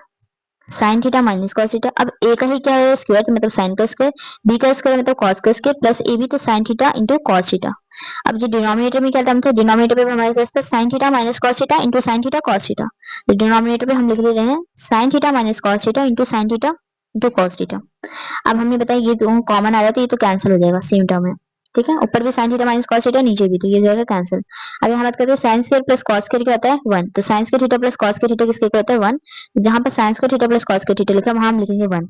sign theta minus cos theta. अब ए का ही क्या है स्क्वायर, तो मतलब साइन का स्क्वायर, बी का स्क्वायर मतलब कॉस का स्क्वायर, प्लस ए भी तो sine theta into cos theta. अब जो डिनोमिनेटर में क्या टर्म था, डिनोमिनेटर पे हमारे पास था sign theta minus cos theta into sine theta cos theta. तो डिनोमिनेटर पे हम लिख ले रहे हैं sign theta minus cos theta into sine theta into cos theta. अब हमने बताया ये दोनों कॉमन आ रहा है तो ये तो कैंसिल हो जाएगा सेम टर्म है, ठीक है। ऊपर भी sign theta minus cos theta, नीचे भी, तो ये जाएगा कैंसिल। अब यहाँ बात करते हैं sine square plus cos square क्या होता है 1, तो sine square theta plus cos square theta किसके इक्वल होता है 1। जहां पर sign square theta plus cos square theta लिखा है वहां हम लिखेंगे 1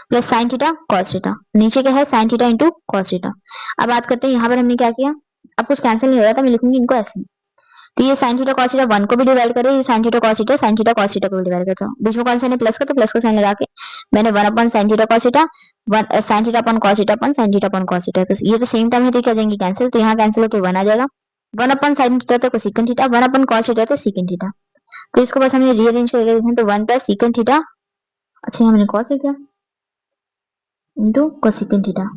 plus sine theta cos theta, नीचे क्या है sine theta into cos theta. अब बात करते हैं यहाँ पर हमने क्या किया, अब कुछ कैंसिल नहीं हो रहा था, मैं लिखूंगी इनको ऐसे। तो ये sin थीटा cos थीटा 1 को भी डिवाइड करे, ये sin theta cos theta sin theta cos theta को भी डिवाइड करता हूँ। बीच में कौन सा है प्लस का, तो प्लस का साइन लगा के मैंने 1 upon sin theta cos theta 1 sin theta upon cos theta upon sin theta upon cos theta, तो ये तो सेम टर्म है तो क्या देंगे कैंसिल, तो यहाँ कैंसिल होकर 1 आ जाएगा। 1 अपन sin थीटा तो cosecant थीटा, 1 अपन cos थीटा तो secant थीटा। तो इसको बस हमें रीअरेंज करके लिखें तो 1 प्लस secant थीटा, अच्छा हमने cos लिख दिया इंटू cosecant थीटा,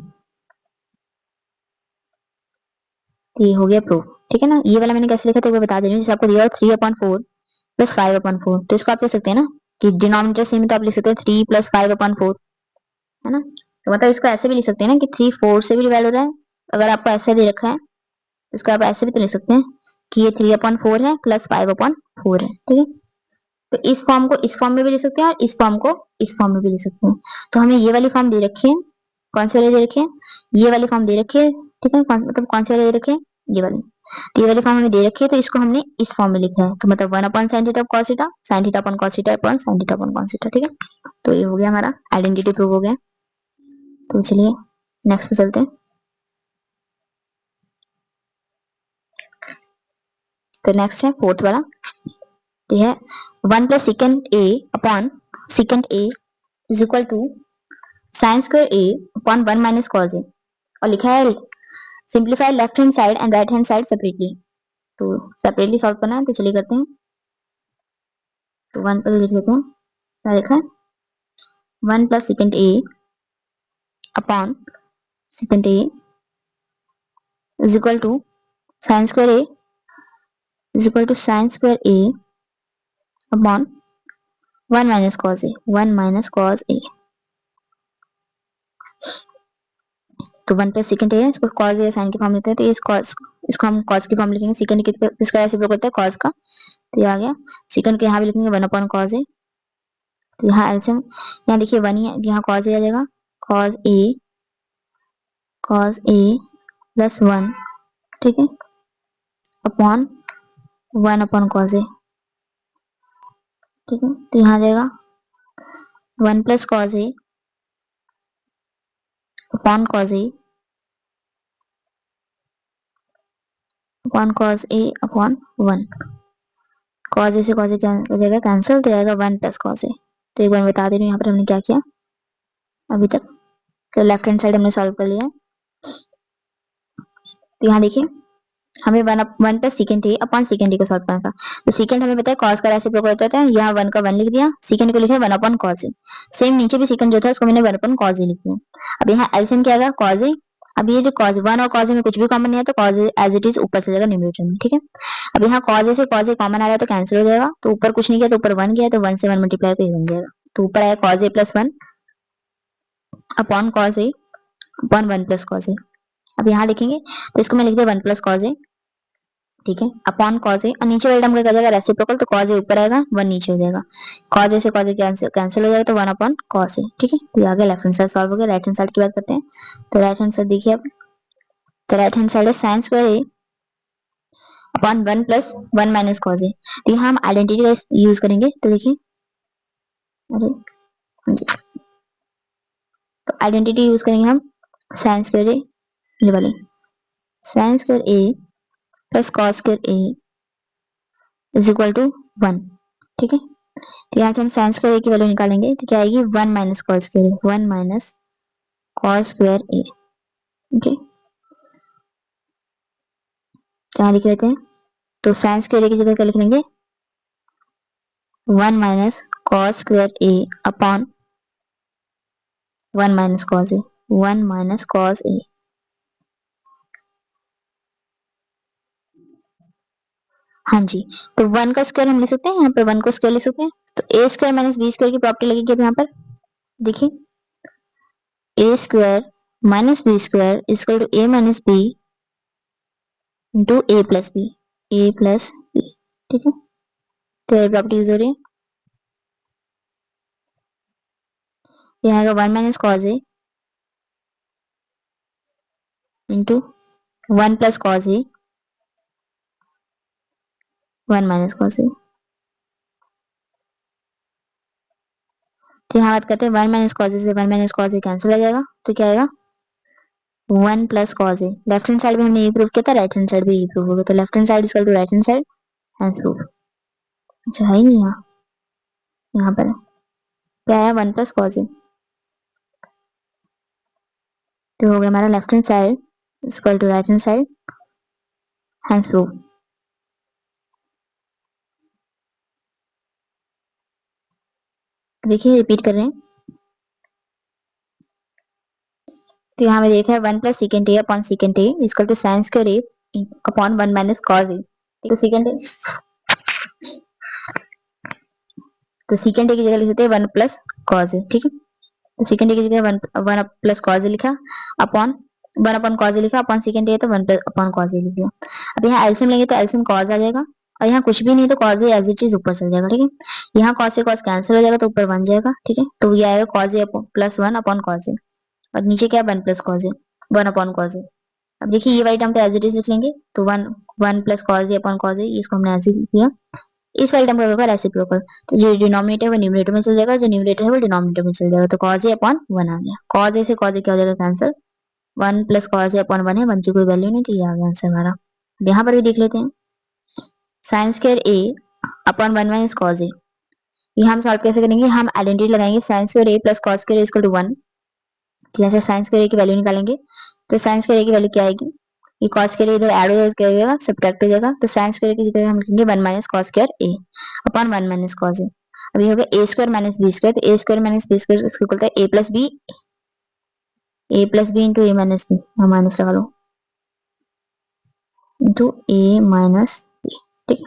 तो ये हो गया प्रूफ, ठीक है ना। ये वाला मैंने कैसे लिखा था वो बता दे रही हूँ। जैसे आपको दिया 3/4 प्लस 5/4, तो इसको आप लिख सकते हैं ना कि डिनोमिनेटर सेम है तो आप लिख सकते हैं 3 प्लस 5/4, है ना। तो मतलब इसको ऐसे भी लिख सकते हैं ना कि 3 4 से भी डिवाइड हो रहा है, अगर आपको ऐसे दे रखा है तो इसको आप ऐसे भी तो लिख सकते हैं कि ये 3/4 है प्लस 5/4 है, ठीक है। तो इस फॉर्म को इस फॉर्म में भी लिख सकते हैं और इस फॉर्म को इस फॉर्म में भी लिख सकते हैं। तो हमें ये वाली फॉर्म दे रखी है, कौन सी वाली दे रखी है, ये वाली फॉर्म दे रखी है, ठीक है। मतलब कौन सी वाली दे रखी है, ये वाली। तो ये वाली फॉर्म हमें दे रखी है तो इसको हमने इस फॉर्म में लिखा है, तो मतलब 1 upon sine theta cos theta sine theta upon cos theta upon sine theta upon cos theta, ठीक है। तो ये हो गया हमारा आइडेंटिटी प्रूव हो गया। तो चलिए नेक्स्ट पे चलते हैं। तो नेक्स्ट है फोर्थ वाला, तो है 1 plus secant A upon secant A is equal to sine square A upon 1 minus cos A, और लिखा है simplify left hand side and right hand side separately. तो सेपरेटली सॉल्व करना है, तो चलिए करते हैं। तो 1 पर लिख लेते हैं, क्या लिखा है 1 plus secant A upon secant A is equal to sine square A is equal to sine square A upon 1 minus cos A 1 minus cos A. तो 1 प्लस सेकेंड ए है, इसको कॉस ए साइन की form लेते हैं, तो इस cos इसको हम कॉस की फॉर्म लिखेंगे, सेकेंड किसका रेसिप्रोकल होता है कॉस का, तो ये आ गया। सेकेंड के यहाँ भी लिखेंगे 1 अपॉन कॉस ए, तो यहाँ एल्सियम यहाँ देखिए 1 ही है, यहाँ कॉस ए आ जाएगा, कॉस ए प्लस 1, ठीक है, अपॉन 1 अपॉन कॉस ए, ठीक है। तो यहाँ आ जाएगा 1 plus cos A upon cos A upon cos A upon 1, cos ए से कॉस ए हो जाएगा कैंसिल, तो आएगा 1 प्लस कॉस ए। तो एक बार बता दे रही हूँ यहाँ पर हमने क्या किया अभी तक। तो लेफ्ट हैंड साइड हमने सॉल्व कर लिया। तो यहाँ देखिए हमें 1 plus secant A upon secant ए को सॉल्व करना था। तो सेकेंड हमें पता है कॉस का रेसिप्रोकल होता है, यहाँ 1 का 1 लिख दिया, सेकेंड को लिखा 1 अपॉन कॉस ए। सेम नीचे भी सेकेंड जो था उसको मैंने 1 अपॉन कॉस ए लिख दिया। अब यहाँ एलसीएम क्या आएगा कॉस ए। अब ये जो कॉस 1 और कॉस ए में कुछ भी कॉमन नहीं है तो cos a as it is ऊपर से जाएगा न्यूमरेटर में, ठीक है। अब यहाँ कॉस ए से कॉस ए कॉमन आ रहा है तो कैंसिल हो जाएगा, तो ऊपर कुछ नहीं किया तो ऊपर 1 गया, तो 1 से 1 मल्टीप्लाई तो ये बन जाएगा। तो ऊपर आया cos A plus 1 upon cos A upon 1 plus cos ए। अब यहाँ देखेंगे तो इसको मैं लिख दिया 1 प्लस कॉस ए, ठीक है, अपॉन कॉस ए, और नीचे वाले टर्म का जाएगा रेसिप्रोकल, तो कॉस ए ऊपर आएगा 1 नीचे हो जाएगा, कॉस ए से कॉस ए कैंसिल हो जाएगा, तो 1 अपॉन कॉस ए, ठीक है। तो ये आ गया लेफ्ट हैंड साइड सॉल्व हो गया। राइट हैंड साइड की बात करते हैं। तो राइट हैंड साइड देखिए अब, तो राइट हैंड साइड है sine square A upon 1 plus 1 minus cos A. तो यहाँ हम आइडेंटिटी का यूज करेंगे, तो देखिए अरे हाँ जी, तो आइडेंटिटी यूज करेंगे हम साइन स्क्वायर ए, ये वाली sine square A plus cos square A is equal to 1, ठीक है। तो यहाँ से हम साइन स्क्वायर ए की वैल्यू निकालेंगे, तो क्या आएगी 1 minus cos square A, 1 minus cos square A, okay. क्या लिख लेते हैं, तो साइन स्क्वायर ए की जगह क्या लिख लेंगे 1 minus cos square A upon 1 minus cos A, 1 minus cos ए। हाँ जी, तो 1 का स्क्वायर हम लिख सकते हैं, यहाँ पे 1 को स्क्वायर लिख सकते हैं, तो A square minus B square की प्रॉपर्टी लगेगी अब यहाँ पर। देखिए A square minus B square equal to A minus B into A plus B, A plus B. ठीक है, तो ये प्रॉपर्टी यूज हो रही है। यहाँ आएगा 1 minus cos A into 1 plus cos A, 1 minus cos A. तो यहाँ बात करते हैं 1 माइनस कॉज ए से 1 माइनस कॉज ए कैंसिल हो जाएगा, तो क्या आएगा 1 प्लस कॉज ए। लेफ्ट हैंड साइड में हमने ये प्रूव किया था, राइट हैंड साइड भी ये प्रूव होगा, तो left hand side equal to right hand side, hence prove. अच्छा है ही नहीं यहाँ, यहाँ पर क्या है 1 प्लस कॉज ए, तो हो गया हमारा left hand side equal to right hand side, hence prove. देखिए रिपीट कर रहे हैं, तो यहाँ पे देखा है 1 plus secant A upon secant A equal to sine square A upon 1 minus cos A. तो सेकेंड ए, तो सेकेंड ए की जगह लिख देते हैं 1 प्लस कॉज ए। ठीक है, तो सेकेंड ए की जगह 1 प्लस कॉज ए लिखा अपॉन 1 अपॉन कॉज ए लिखा अपॉन सेकेंड ए, तो 1 प्लस अपॉन कॉज ए लिख दिया। अब यहाँ एलसीएम लेंगे तो एलसीएम कॉज आ जाएगा, और यहाँ कुछ भी नहीं तो cos a as it is ऊपर चल जाएगा। ठीक है, यहाँ कॉज से कॉज कैंसिल हो जाएगा तो ऊपर 1 जाएगा। ठीक है, तो ये आएगा cause A plus 1 upon cos ए, और नीचे क्या है 1 प्लस कॉज ए, 1 अपॉन कॉज ए। अब देखिए ये वाली टर्म तो एज इट इज लिख लेंगे, तो 1 plus cos A upon cos ए, इसको हमने ऐसे लिख दिया। इस वाली टर्म का होगा रेसिप्रोकल, तो जो डिनोमिनेटर है वो न्यूमरेटर में चल जाएगा, जो न्यूमरेटर है वो डिनोमिनेटर में चल जाएगा, तो कॉज ए अपॉन 1 आ गया। कॉज ए से कॉज ए क्या हो जाएगा cancel, 1 plus cos A upon 1 है, 1 की कोई वैल्यू नहीं, तो ये आ गया आंसर हमारा। यहाँ पर भी देख लेते हैं, sine square A upon 1 minus cos a, ये हम सॉल्व कैसे करेंगे, हम आइडेंटिटी लगाएंगे sine square A plus cos square equal to 1। जैसे साइन स्क्वायर ए की वैल्यू निकालेंगे, तो साइन स्क्वायर ए की वैल्यू क्या आएगी, ये कॉस स्क्वायर इधर ऐड हो जाएगा, क्या हो जाएगा सब्ट्रैक्ट हो जाएगा, तो साइन स्क्वायर की जगह हम लिखेंगे 1 माइनस कॉस स्क्वायर ए अपॉन 1 माइनस कॉस ए। अब ये हो गया ए स्क्वायर माइनस बी स्क्वायर, तो A square minus B square इसको बोलते हैं ए प्लस बी इंटू ए माइनस बी, माइनस लगा लो, इंटू ए माइनस बी। ठीक है,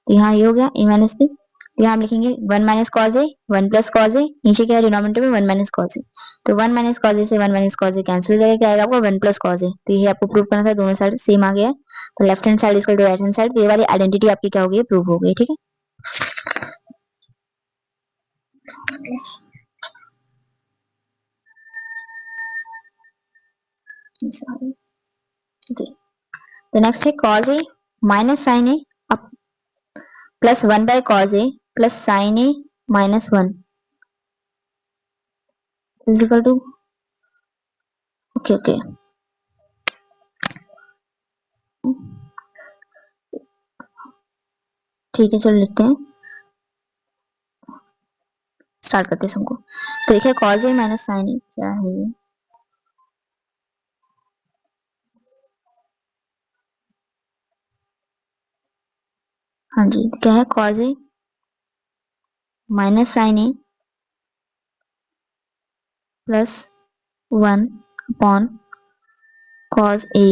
तो यहाँ ये हो गया ए माइनस बी, तो यहाँ हम लिखेंगे 1 माइनस कॉज ए 1 प्लस कॉज ए, नीचे क्या है डिनोमिनेटर में 1 माइनस कॉज ए, तो 1 माइनस कॉज ए से 1 माइनस कॉज ए कैंसिल हो जाएगा, क्या आएगा आपको 1 प्लस कॉज ए। तो ये आपको प्रूव करना था, दोनों साइड सेम आ गया है, तो left hand side equal to right hand side, ये वाली आइडेंटिटी आपकी क्या हो गई, प्रूव हो गई। ठीक है, तो नेक्स्ट है cos A minus sine A plus 1 by cos A plus sine A minus 1 is equal to, okay okay, ठीक है चलो लिखते हैं, स्टार्ट करते हैं सबको। तो देखिए कॉज ए माइनस साइन ए क्या है ये, हाँ जी क्या है cos A minus sine A plus 1 upon cos A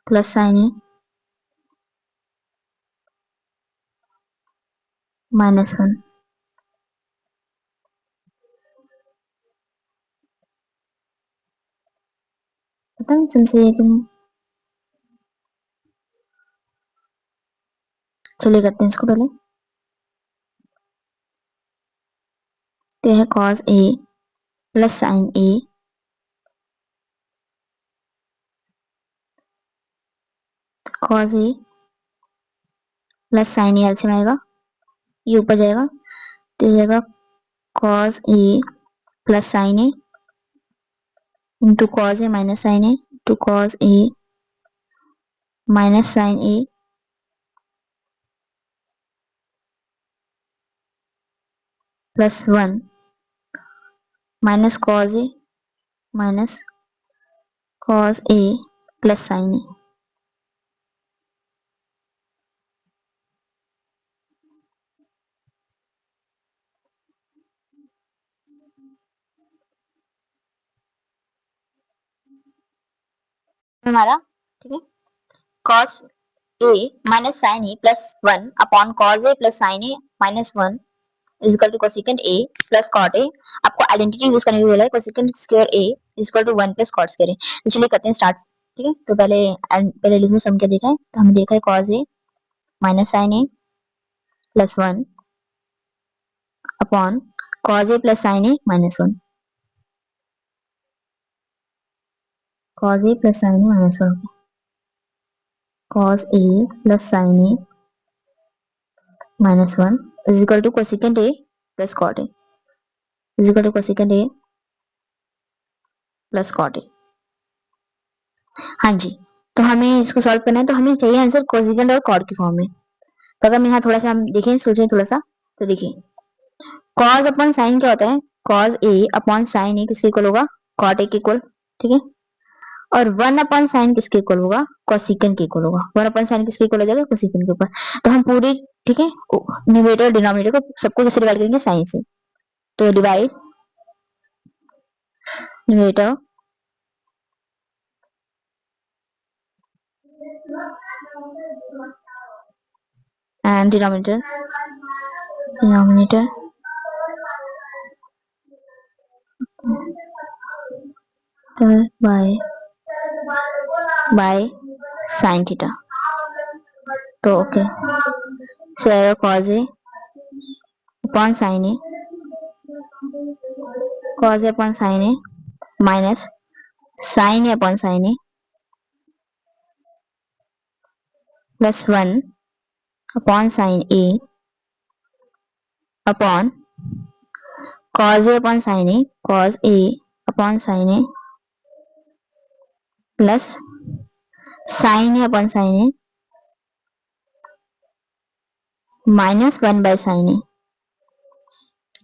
plus sine A minus 1। पता नहीं समझे कि नहीं, चलिए करते हैं इसको पहले। तो है cos A plus sine A cos A plus sine A LCM आएगा, ये ऊपर जाएगा, तो ये जाएगा cos A plus sine A into cos A minus sine A to cos A minus sine A plus 1 minus cos A minus cos A plus sine A. हमारा ठीक है, cos A minus sine A plus 1 upon cos A plus sine A minus 1 is equal to cosecant A plus cot A. आपको identity use करने को बोला है, cosecant square A is equal to 1 plus cot square A. तो चलिए करते हैं start. ठीक है, तो पहले लिखूं सम क्या देखा है, तो हमने देखा है cos A minus sine A plus 1 upon cos A plus sine A minus 1, cos A plus sine A minus 1, cos A plus sin A minus 1 is equal to cosecant A plus cot A is equal to cosecant A plus cot A। हाँ जी, तो हमें इसको solve करना है, तो हमें चाहिए आंसर कोसेकेंट और कॉट की फॉर्म में। तो अगर मैं यहाँ थोड़ा सा हम देखें, सोचें थोड़ा सा, तो देखिए cos अपॉन साइन क्या होता है, cos A upon sine A किसके इक्वल होगा, cot A के इक्वल। ठीक है, और 1 अपॉन साइन किसके इक्वल होगा, कोसेकेंट के इक्वल होगा। 1 अपॉन साइन किसके इक्वल हो जाएगा, कोसेकेंट के ऊपर। तो हम पूरी, ठीक है, न्यूमरेटर और डिनोमिनेटर को सबको कैसे डिवाइड करेंगे, साइन से। तो divide numerator and denominator by sin theta। तो okay, so cos A upon sin A, cos A upon sin A minus sin A upon sin A plus 1 upon sin A upon cos A upon sin A, cos A upon sin A plus sin A upon sin A minus 1 by sine A.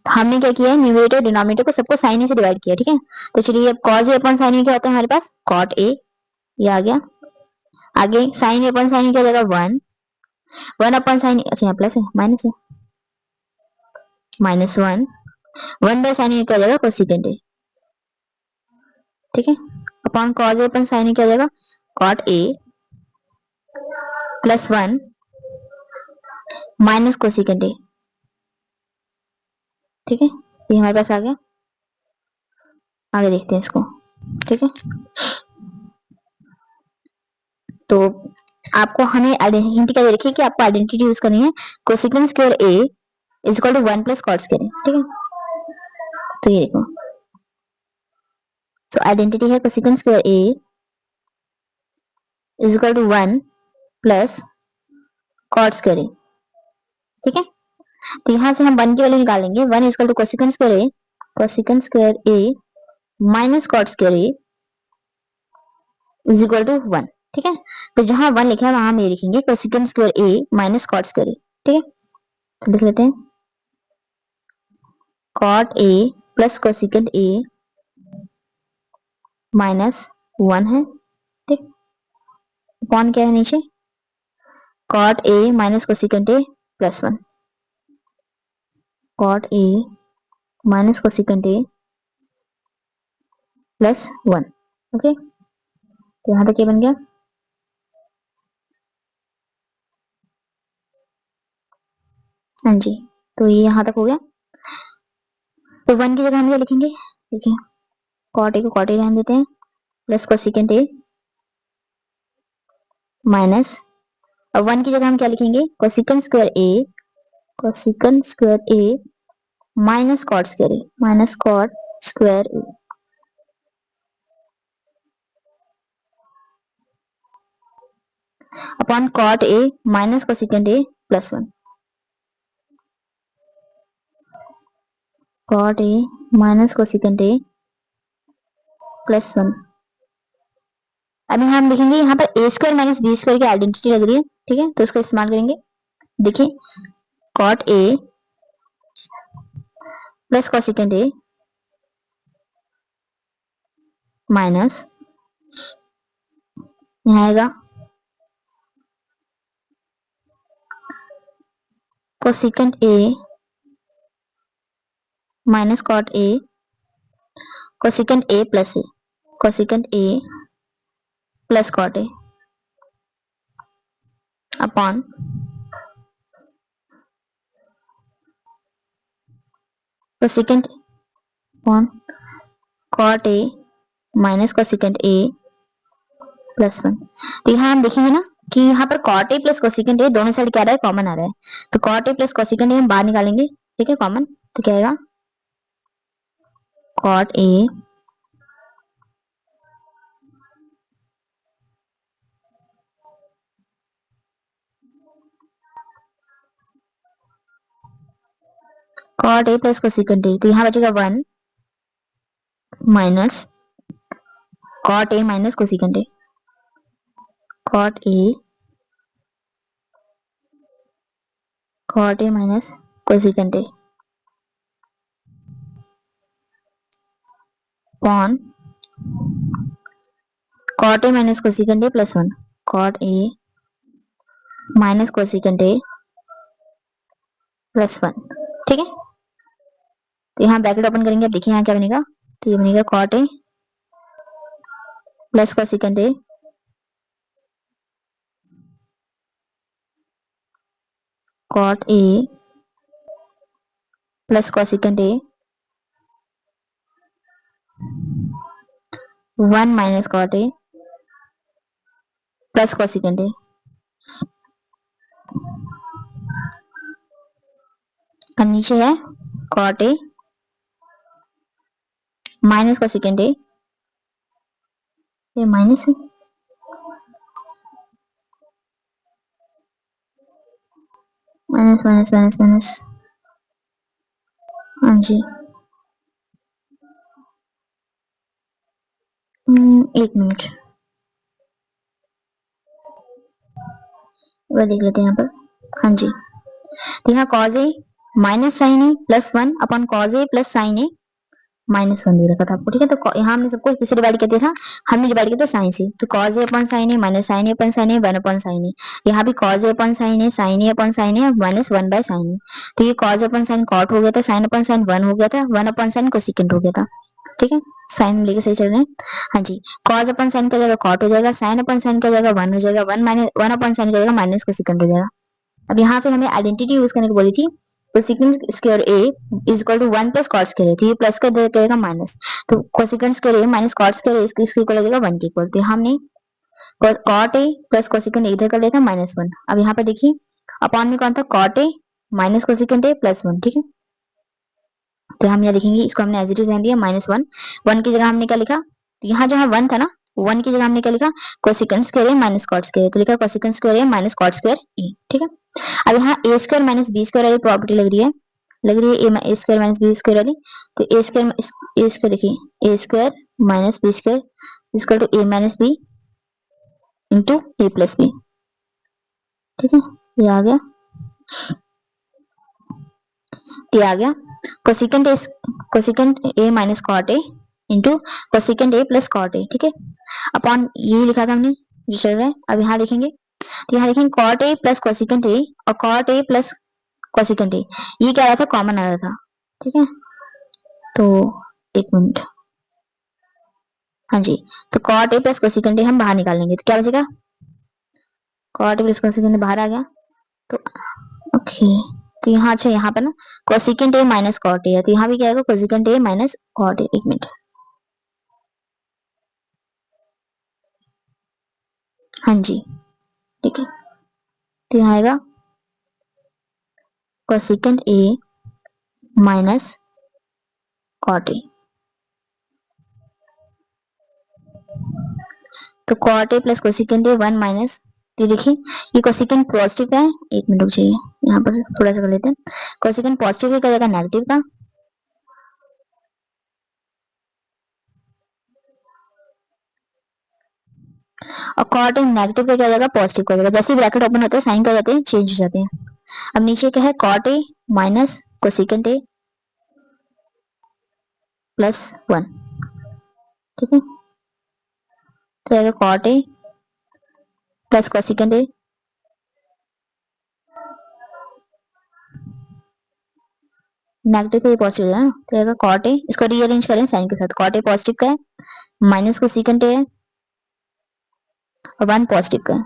हमने क्या किया है, numerator denominator को सबको sign ए से divide किया। ठीक है, तो चलिए अब cos ए अपॉन साइन ए क्या होता है हमारे पास, cot ए, ये आ गया। आगे साइन ए अपॉन साइन ए क्या हो जाएगा, 1 1 अपॉन साइन, अच्छा यहाँ प्लस है माइनस है, माइनस 1 1 बाय साइन ए क्या हो जाएगा, कोसेकेंट ए। ठीक है, अपॉन cos ए अपॉन साइन ए क्या हो जाएगा, cot ए प्लस 1 माइनस कोसेकेंट ए। ठीक है, ये हमारे पास आ गया। आगे देखते हैं इसको। ठीक है, तो आपको हमें आइडेंटिटी क्या दे रखी है कि आपको आइडेंटिटी यूज करनी है, cosecant square A is equal to 1 plus cot square A. ठीक है, तो ये देखो, सो आइडेंटिटी है cosecant square A is equal to 1 plus cot square A. ठीक है, तो यहां से हम 1 की वैल्यू निकालेंगे, 1 is equal to cosecant square A minus cot square A is equal to 1। ठीक है, तो जहां 1 लिखा है वहां हम ये लिखेंगे cosecant square A minus cot square A. ठीक है, तो लिख लेते हैं cot A plus cosecant A minus 1 है। ठीक, अपॉन क्या है नीचे, cot A minus cosecant A plus 1, cot A minus cosecant A plus 1। Okay, तो यहां तक ये बन गया। हाँ जी, तो ये यहां तक हो गया। तो 1 की जगह हम क्या लिखेंगे, देखिए कॉट ए को कॉट ए रहने देते हैं, प्लस कोसेकेंट ए माइनस, और 1 की जगह हम क्या लिखेंगे, cosecant square A minus cot square A, minus cot square A upon cot A minus cosecant A plus 1, cot A minus cosecant A plus 1। अब यहाँ हम लिखेंगे, यहाँ पर A square minus B square की आइडेंटिटी लग रही है। ठीक है, तो इसका इस्तेमाल करेंगे। देखिए cot A plus cosecant A minus, यहाँ आएगा cosecant A minus cot A, cosecant A plus A, cosecant A plus cot A. Upon cosecant upon cot A minus cosecant A plus 1। तो यहाँ हम देखेंगे ना कि यहाँ पर cot A plus cosecant A दोनों साइड क्या आ रहा है, कॉमन आ रहा है। तो cot A plus cosecant A हम बाहर निकालेंगे, ठीक है, कॉमन। तो क्या आएगा, cot A cot A plus cosecant A, तो यहाँ बचेगा 1 minus cot A minus cosecant A, cot A minus cosecant A upon cot A minus cosecant A plus 1, cot A minus cosecant A plus 1, ठीक है। तो यहाँ bracket open करेंगे, अब देखिए यहाँ क्या बनेगा, तो ये बनेगा cot A plus cosecant A cot A plus cosecant A 1 minus cot A plus cosecant A, और नीचे है cot A minus cosecant A, ये माइनस है, माइनस माइनस माइनस माइनस, हाँ जी। एक मिनट, वो देख लेते हैं यहाँ पर, हाँ जी। तो यहाँ cause A minus sine A plus 1 upon cos A plus sine A minus 1 दे रखा था आपको, ठीक है। तो यहाँ हमने सबको किससे डिवाइड कर दिया था, हमने डिवाइड किया था साइन से। तो cos A upon sine A minus sine A upon sine A 1 upon sine A, यहाँ भी cos A upon sine A upon sine A minus 1 by sine A. तो ये कॉज अपॉन साइन कॉट हो गया था, sine upon sine 1 हो गया था, 1 अपॉन साइन कोसेकेंट हो गया था, ठीक है। साइन लेके सही चल रहे हैं, हाँ जी। कॉज अपॉन साइन का जगह कॉट हो जाएगा, साइन अपॉन साइन का जगह 1 हो जाएगा, 1 माइनस 1 अपॉन साइन का जगह माइनस कोसेकेंट हो जाएगा। अब यहाँ फिर हमें आइडेंटिटी यूज करने को बोली थी, cosecant square A is equal to 1 plus cot square A, तो ये प्लस का देगा माइनस, तो cosecant square A minus cot square A इसके इक्वल हो जाएगा 1 के इक्वल। तो हमने कॉट ए प्लस कोसेकेंट इधर कर लिया था -1। अब यहाँ पे देखिए अपॉन में कौन था, cot A minus cosecant A plus 1, ठीक है। तो हम यहाँ देखेंगे, इसको हमने एज इट इज रहने दिया -1, 1 की जगह हमने क्या लिखा, तो यहाँ जहाँ 1 था ना, 1 की जगह हमने क्या लिखा, cosecant square A minus cot square A, तो लिखा cosecant square A minus cot square A, ठीक है। अब यहाँ A square minus B square वाली प्रॉपर्टी लग रही है A square minus B square वाली। तो ए स्क्वायर देखिए, A square minus B square equal to A minus B into A plus B, ठीक है। ये आ गया, ये आ गया cosecant A minus cot A into cosecant A plus cot A, ठीक है। अपॉन ये लिखा था हमने जो चल रहा है। अब यहाँ देखेंगे, तो यहाँ देखेंगे cot A plus cosecant A और cot A plus cosecant A, ये क्या आ रहा था, कॉमन आ रहा था, ठीक है। तो एक मिनट, हाँ जी। तो cot A plus cosecant A हम बाहर निकालेंगे, तो क्या बचेगा, कॉट ए प्लस कोसेकेंट बाहर आ गया, तो ओके। तो यहाँ अच्छा, यहाँ पर ना cosecant A minus cot A है, तो यहाँ भी क्या आएगा, cosecant A minus cot A. एक मिनट, हाँ जी, ठीक है। तो यहाँ आएगा cosecant A minus cot A, तो cot A plus cosecant A 1 minus, तो देखिए ये कोसेकेंट पॉजिटिव का है, एक मिनट रुक जाइए, यहाँ पर थोड़ा सा कर लेते हैं। कोसेकेंट पॉजिटिव का क्या जाएगा, नेगेटिव का, और कॉट ए नेगेटिव का क्या जाएगा, पॉजिटिव का जाएगा। जैसे ब्रैकेट ओपन होता है साइन क्या हो जाते हैं, चेंज हो जाते हैं। अब नीचे क्या है, cot A minus cosecant A plus 1, ठीक है। तो आएगा cot A plus cosecant A negative का ये पॉजिटिव है ना, तो आएगा कॉट ए, इसको रीअरेंज करें साइन के साथ, कॉट ए पॉजिटिव का है, माइनस कोसेकेंट ए है और 1 पॉजिटिव का है,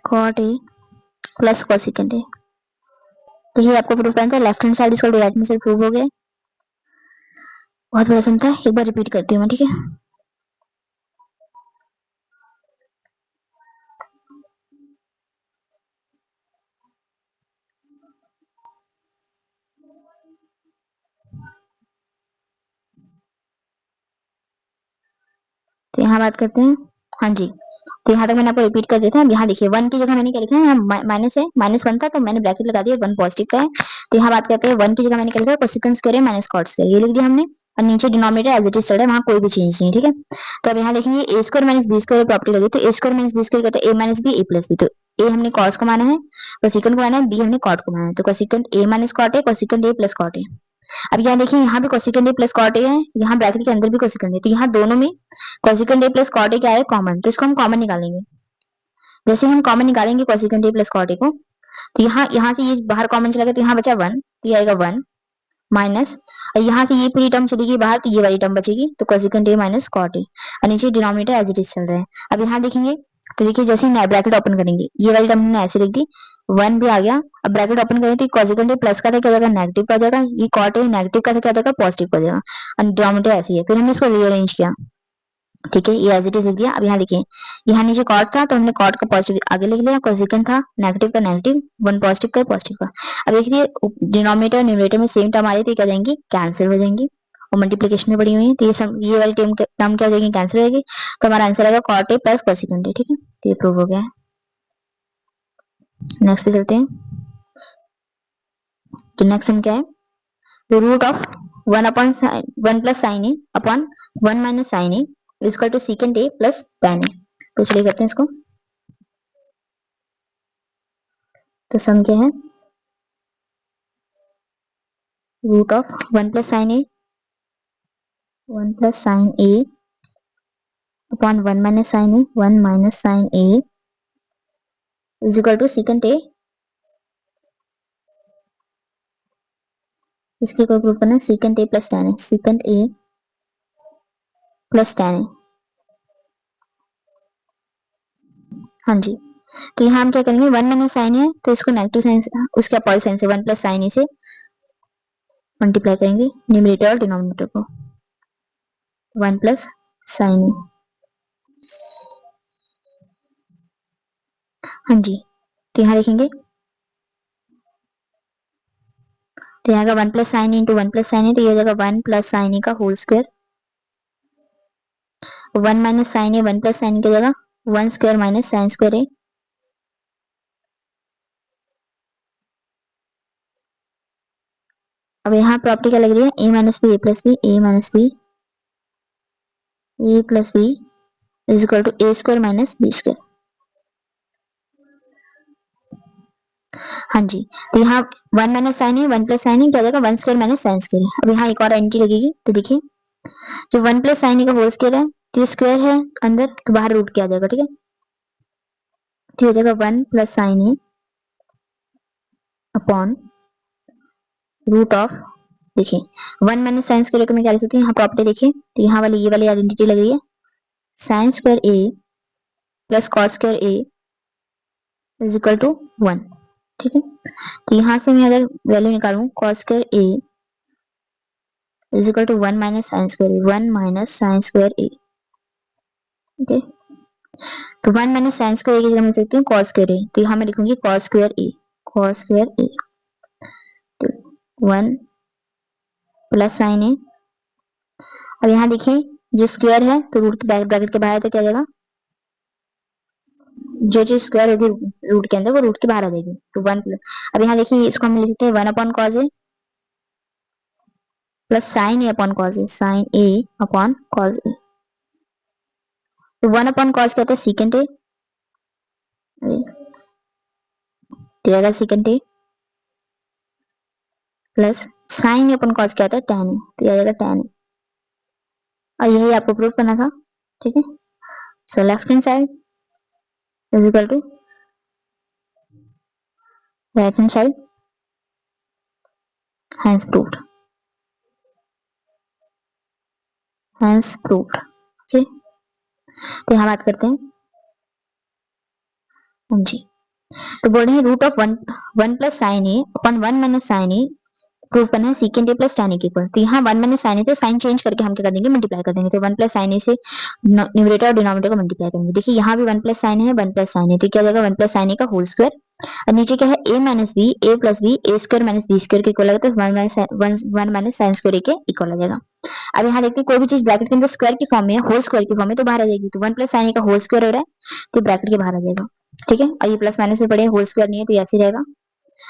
cot A plus cosecant A. तो ये आपको प्रूफ करना था, लेफ्ट हैंड साइड इसका राइट हैंड साइड प्रूव हो गया। बहुत बड़ा सम था, एक बार रिपीट करती हूँ मैं, ठीक है। तो यहाँ बात करते हैं, हाँ जी। तो यहाँ तक मैंने आपको रिपीट कर दिया था। यहाँ देखिए 1 की जगह मैंने क्या लिखा है, यहाँ माइनस है, -1 था तो मैंने ब्रैकेट लगा दिया, 1 पॉजिटिव का है। तो यहाँ बात करते हैं 1 की जगह मैंने क्या लिखा है, cosecant square minus cot square, ये लिख दिया हमने। और नीचे डिनोमिनेटर एज इट इज चल रहा है, वहाँ कोई भी चेंज नहीं, ठीक है। तो अब यहाँ देखेंगे A square minus B square property लगी, तो A square minus B square कहते हैं A minus B A plus B. तो ए हमने कॉस को माना है, कोसेकेंट को माना है, बी हमने कॉट को माना है। तो कोसेकेंट ए माइनस कॉट है, कोसेकेंट ए प्लस कॉट है। अब यहाँ देखिए, यहाँ भी cosecant A plus cot A है, यहाँ ब्रैकेट के अंदर भी कोसेकेंट है, तो यहाँ दोनों में cosecant A plus cot A क्या है, कॉमन। तो इसको हम कॉमन निकालेंगे। जैसे हम कॉमन निकालेंगे cosecant A plus cot A को, तो यहाँ यहाँ से ये बाहर कॉमन चला गया, तो यहाँ बचा 1, तो ये आएगा 1 माइनस, और यहाँ से ये पूरी टर्म चलेगी बाहर, तो ये वाली टर्म बचेगी, तो cosecant A minus cot A. और नीचे डिनोमिनेटर एज इट इज चल रहा है। अब यहाँ देखेंगे, तो देखिए जैसे ही ब्रैकेट ओपन करेंगे, ये वाली टर्म हमने ऐसे लिख दी, 1 भी आ गया। अब ब्रैकेट ओपन करें तो कोसेकेंट ए प्लस का था क्या हो जाएगा, नेगेटिव का हो जाएगा, ये कॉट ए नेगेटिव का था क्या हो जाएगा, पॉजिटिव का हो जाएगा। और डिनोमिनेटर ऐसे ही है, फिर हमने इसको रीअरेंज किया, ठीक है, ये एज इट इज लिख दिया। अब यहाँ देखिए, यहाँ नीचे कॉट था तो हमने कॉट का पॉजिटिव आगे लिख लिया, कोसेकेंट था नेगेटिव का नेगेटिव, 1 पॉजिटिव का पॉजिटिव का। अब देखिए डिनोमिनेटर न्यूमरेटर में सेम टर्म आ रही है, तो क्या जाएंगी, कैंसिल हो जाएंगी, और मल्टीप्लिकेशन में पड़ी हुई है, तो ये वाली टर्म क्या हो जाएगी, कैंसिल हो जाएगी। तो हमारा आंसर आएगा कॉट ए प्लस कोसेकेंट ए, ठीक है। तो ये प्रूव हो गया है। नेक्स्ट पे चलते हैं। तो नेक्स्ट सम क्या है, root of 1 plus sine A upon 1 minus sine A equal to secant A plus tan A. तो चलिए करते हैं इसको। तो सम क्या है, root of 1 plus sine A upon 1 minus sine A 1 minus sine A is equal to secant A, इसके को प्रूव करना है, secant A plus tan A, secant A plus tan A. हाँ जी। तो यहाँ हम क्या करेंगे, 1 माइनस साइन है तो इसको नेगेटिव साइन से, उसके अपोजिट साइन से 1 प्लस साइन ए से मल्टीप्लाई करेंगे, न्यूमरेटर और डिनोमिनेटर को, 1 प्लस साइन ए। हाँ जी। तो यहाँ देखेंगे, तो यहाँ का 1 plus sine into 1 plus sine A, तो ये हो जाएगा 1 प्लस साइन ए का whole square, 1 minus sine A 1 plus sine की जगह 1 square minus sine square A. अब यहाँ प्रॉपर्टी क्या लग रही है, A minus B A plus B, A minus B A plus B is equal to A square minus B square. हाँ जी। तो यहाँ 1 माइनस साइन है 1 प्लस साइन है क्या हो जाएगा, 1 स्क्वायर माइनस साइन स्क्वायर है। अब यहाँ एक और एंट्री लगेगी, तो देखिए जो 1 प्लस साइन ए का होल स्क्वायर है, तो ये स्क्वायर है अंदर, तो बाहर रूट किया जाएगा, ठीक है। तो हो जाएगा 1 plus sine A upon root of, देखिए 1 माइनस साइन स्क्वायर को मैं क्या लिख सकती हूँ, यहाँ प्रॉपर्टी देखिए, तो यहाँ वाली ये वाली आइडेंटिटी लग रही है, sine square A plus cos square A is equal to 1, ठीक है। तो यहाँ से मैं अगर वैल्यू निकालूं, cos square A is equal to 1 minus sine square A, 1 minus sine square A, okay. तो 1 माइनस साइन स्क्वायर ए की जगह मैं लिख सकती हूँ कॉस स्क्वायर ए, तो यहाँ मैं लिखूंगी cos square A, cos square A, 1 plus sine ए। अब यहाँ देखिए जो स्क्वायर है तो रूट के ब्रैकेट के बाहर, तो क्या जाएगा, जो चीज स्क्वायर होगी रूट के अंदर वो रूट के बाहर आ जाएगी, तो 1 प्लस। अब यहाँ देखिए इसको हम लिखते हैं 1 upon cos A plus sine A upon cos A, sign A upon cos A. तो 1 अपॉन कॉस क्या होता है, सेकेंड ए, तो जाएगा second A plus sine A upon cos क्या होता है, tan ए, तो जाएगा tan ए। और यही आपको प्रूव करना था, ठीक है। So left hand side is equal to right hand side, hence proved, hence proved, okay. तो यहाँ बात करते हैं, हाँ जी। तो बोल रहे हैं root of one one plus sine A upon one minus sine A prove करना है सीकेंड ए प्लस tan ए के इक्वल। तो यहाँ वन माइनस साइन ए थे, साइन चेंज करके हम क्या कर देंगे मल्टीप्लाई कर देंगे। तो वन प्लस साइन ए से न्यूमरेटर और डिनोमिनेटर को मल्टीप्लाई करेंगे। देखिए यहाँ भी वन प्लस साइन है, वन प्लस साइन है, तो क्या हो जाएगा वन प्लस साइन ए का होल स्क्वायर। और नीचे क्या है a minus B, A plus B, A square minus B square के इक्वल आएगा। तो one minus sine square A के इक्वल आ जाएगा। अब यहाँ देखते हैं कोई भी चीज ब्रैकेट के अंदर स्क्वायर की फॉर्म में है, होल स्क्वायर की फॉर्म में, तो बाहर आ जाएगी। तो वन प्लस साइन ए का होल स्क्वायर हो रहा है तो ब्रैकेट के बाहर आ जाएगा। ठीक है, और ये प्लस माइनस में पड़े होल स्क्वायर नहीं है तो ऐसे ही रहेगा।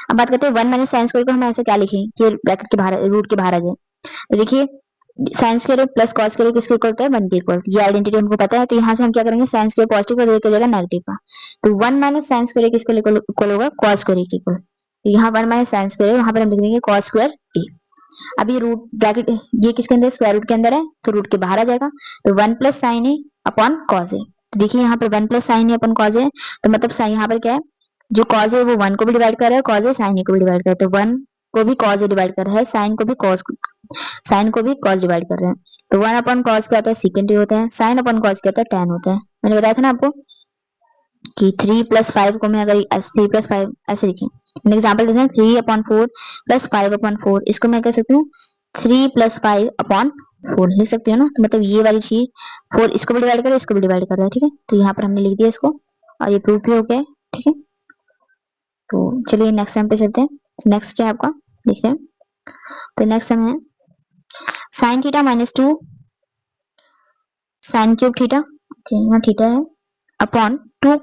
अब बात करते हैं वन माइनस साइन स्क्वायर को हम ऐसे क्या लिखें कि ब्रैकेट के बाहर रूट के बाहर आ जाए। तो देखिए sign square plus cos square किसके इक्वल होता है, वन के इक्वल। ये आइडेंटिटी हमको पता है, तो यहाँ से हम क्या करेंगे साइन स्क्वायर पॉजिटिव का हो जाएगा नेगेटिव का। तो वन माइनस साइन स्क्वायर किसके इक्वल होगा, कॉस स्क्वायर के इक्वल। तो यहाँ वन माइनस साइन स्क्वायर वहां पर हम लिख देंगे कॉस स्क्वायर ए। अब ये रूट ब्रैकेट ये किसके अंदर स्क्वायर रूट के अंदर है तो रूट के बाहर आ जाएगा। तो one plus sine A upon cos A. तो देखिए यहाँ पर one plus sine A upon cos A, तो मतलब साइन यहाँ पर क्या है जो कॉस है वो वन को भी डिवाइड कर रहा है, कॉस है साइन ए को भी डिवाइड कर रहा है। तो वन को भी कॉस ए डिवाइड कर रहा है, साइन को भी कॉस डिवाइड कर रहे हैं। तो वन अपॉन कॉस क्या होता है सीकेंड ए होता है, साइन अपॉन कॉस क्या होता है टैन होता है। मैंने बताया था ना आपको कि थ्री प्लस फाइव को मैं अगर थ्री प्लस फाइव ऐसे लिखें, एग्जाम्पल देते हैं three upon four plus five upon four, इसको मैं कह सकती हूँ three plus five upon four लिख सकती हूँ ना। तो मतलब ये वाली चीज फोर इसको भी डिवाइड कर रहा है, इसको भी डिवाइड कर रहा है। ठीक है, तो यहाँ पर हमने लिख दिया इसको और ये प्रूफ भी हो गया है। ठीक है, तो चलिए नेक्स्ट टाइम पे चलते हैं। नेक्स्ट क्या है आपका देखिए, तो नेक्स्ट सम है sine theta minus two sine cube theta. Okay यहाँ थीटा है upon two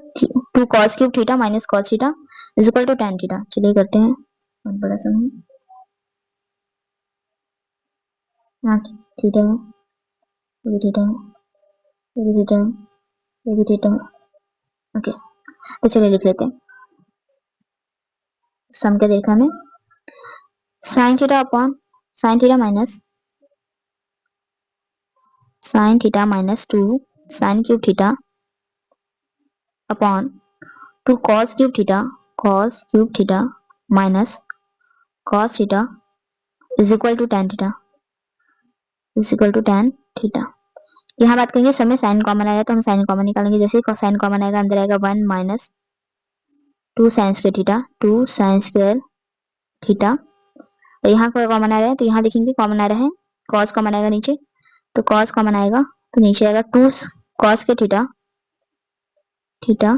two cos cube theta minus cos theta is equal to tan theta. चलिए करते हैं, बहुत बड़ा सम है। यहाँ थीटा है, ये भी थीटा है, ये भी थीटा है, ये भी थीटा है। ओके तो चलिए लिख लेते हैं सम क्या देखा हमें, sine theta upon sine theta minus two sine cube theta upon two cos cube theta minus cos theta is equal to tan theta. यहाँ बात करेंगे समय साइन कॉमन आएगा तो हम साइन कॉमन निकालेंगे। जैसे साइन कॉमन आएगा अंदर आएगा one minus two sine square theta. यहाँ कोई कॉमन आ रहा है तो यहाँ देखेंगे कॉमन आ रहा है, कॉस कॉमन आएगा नीचे, तो कॉस कॉमन आएगा तो नीचे आएगा टू कॉस के थीटा थीटा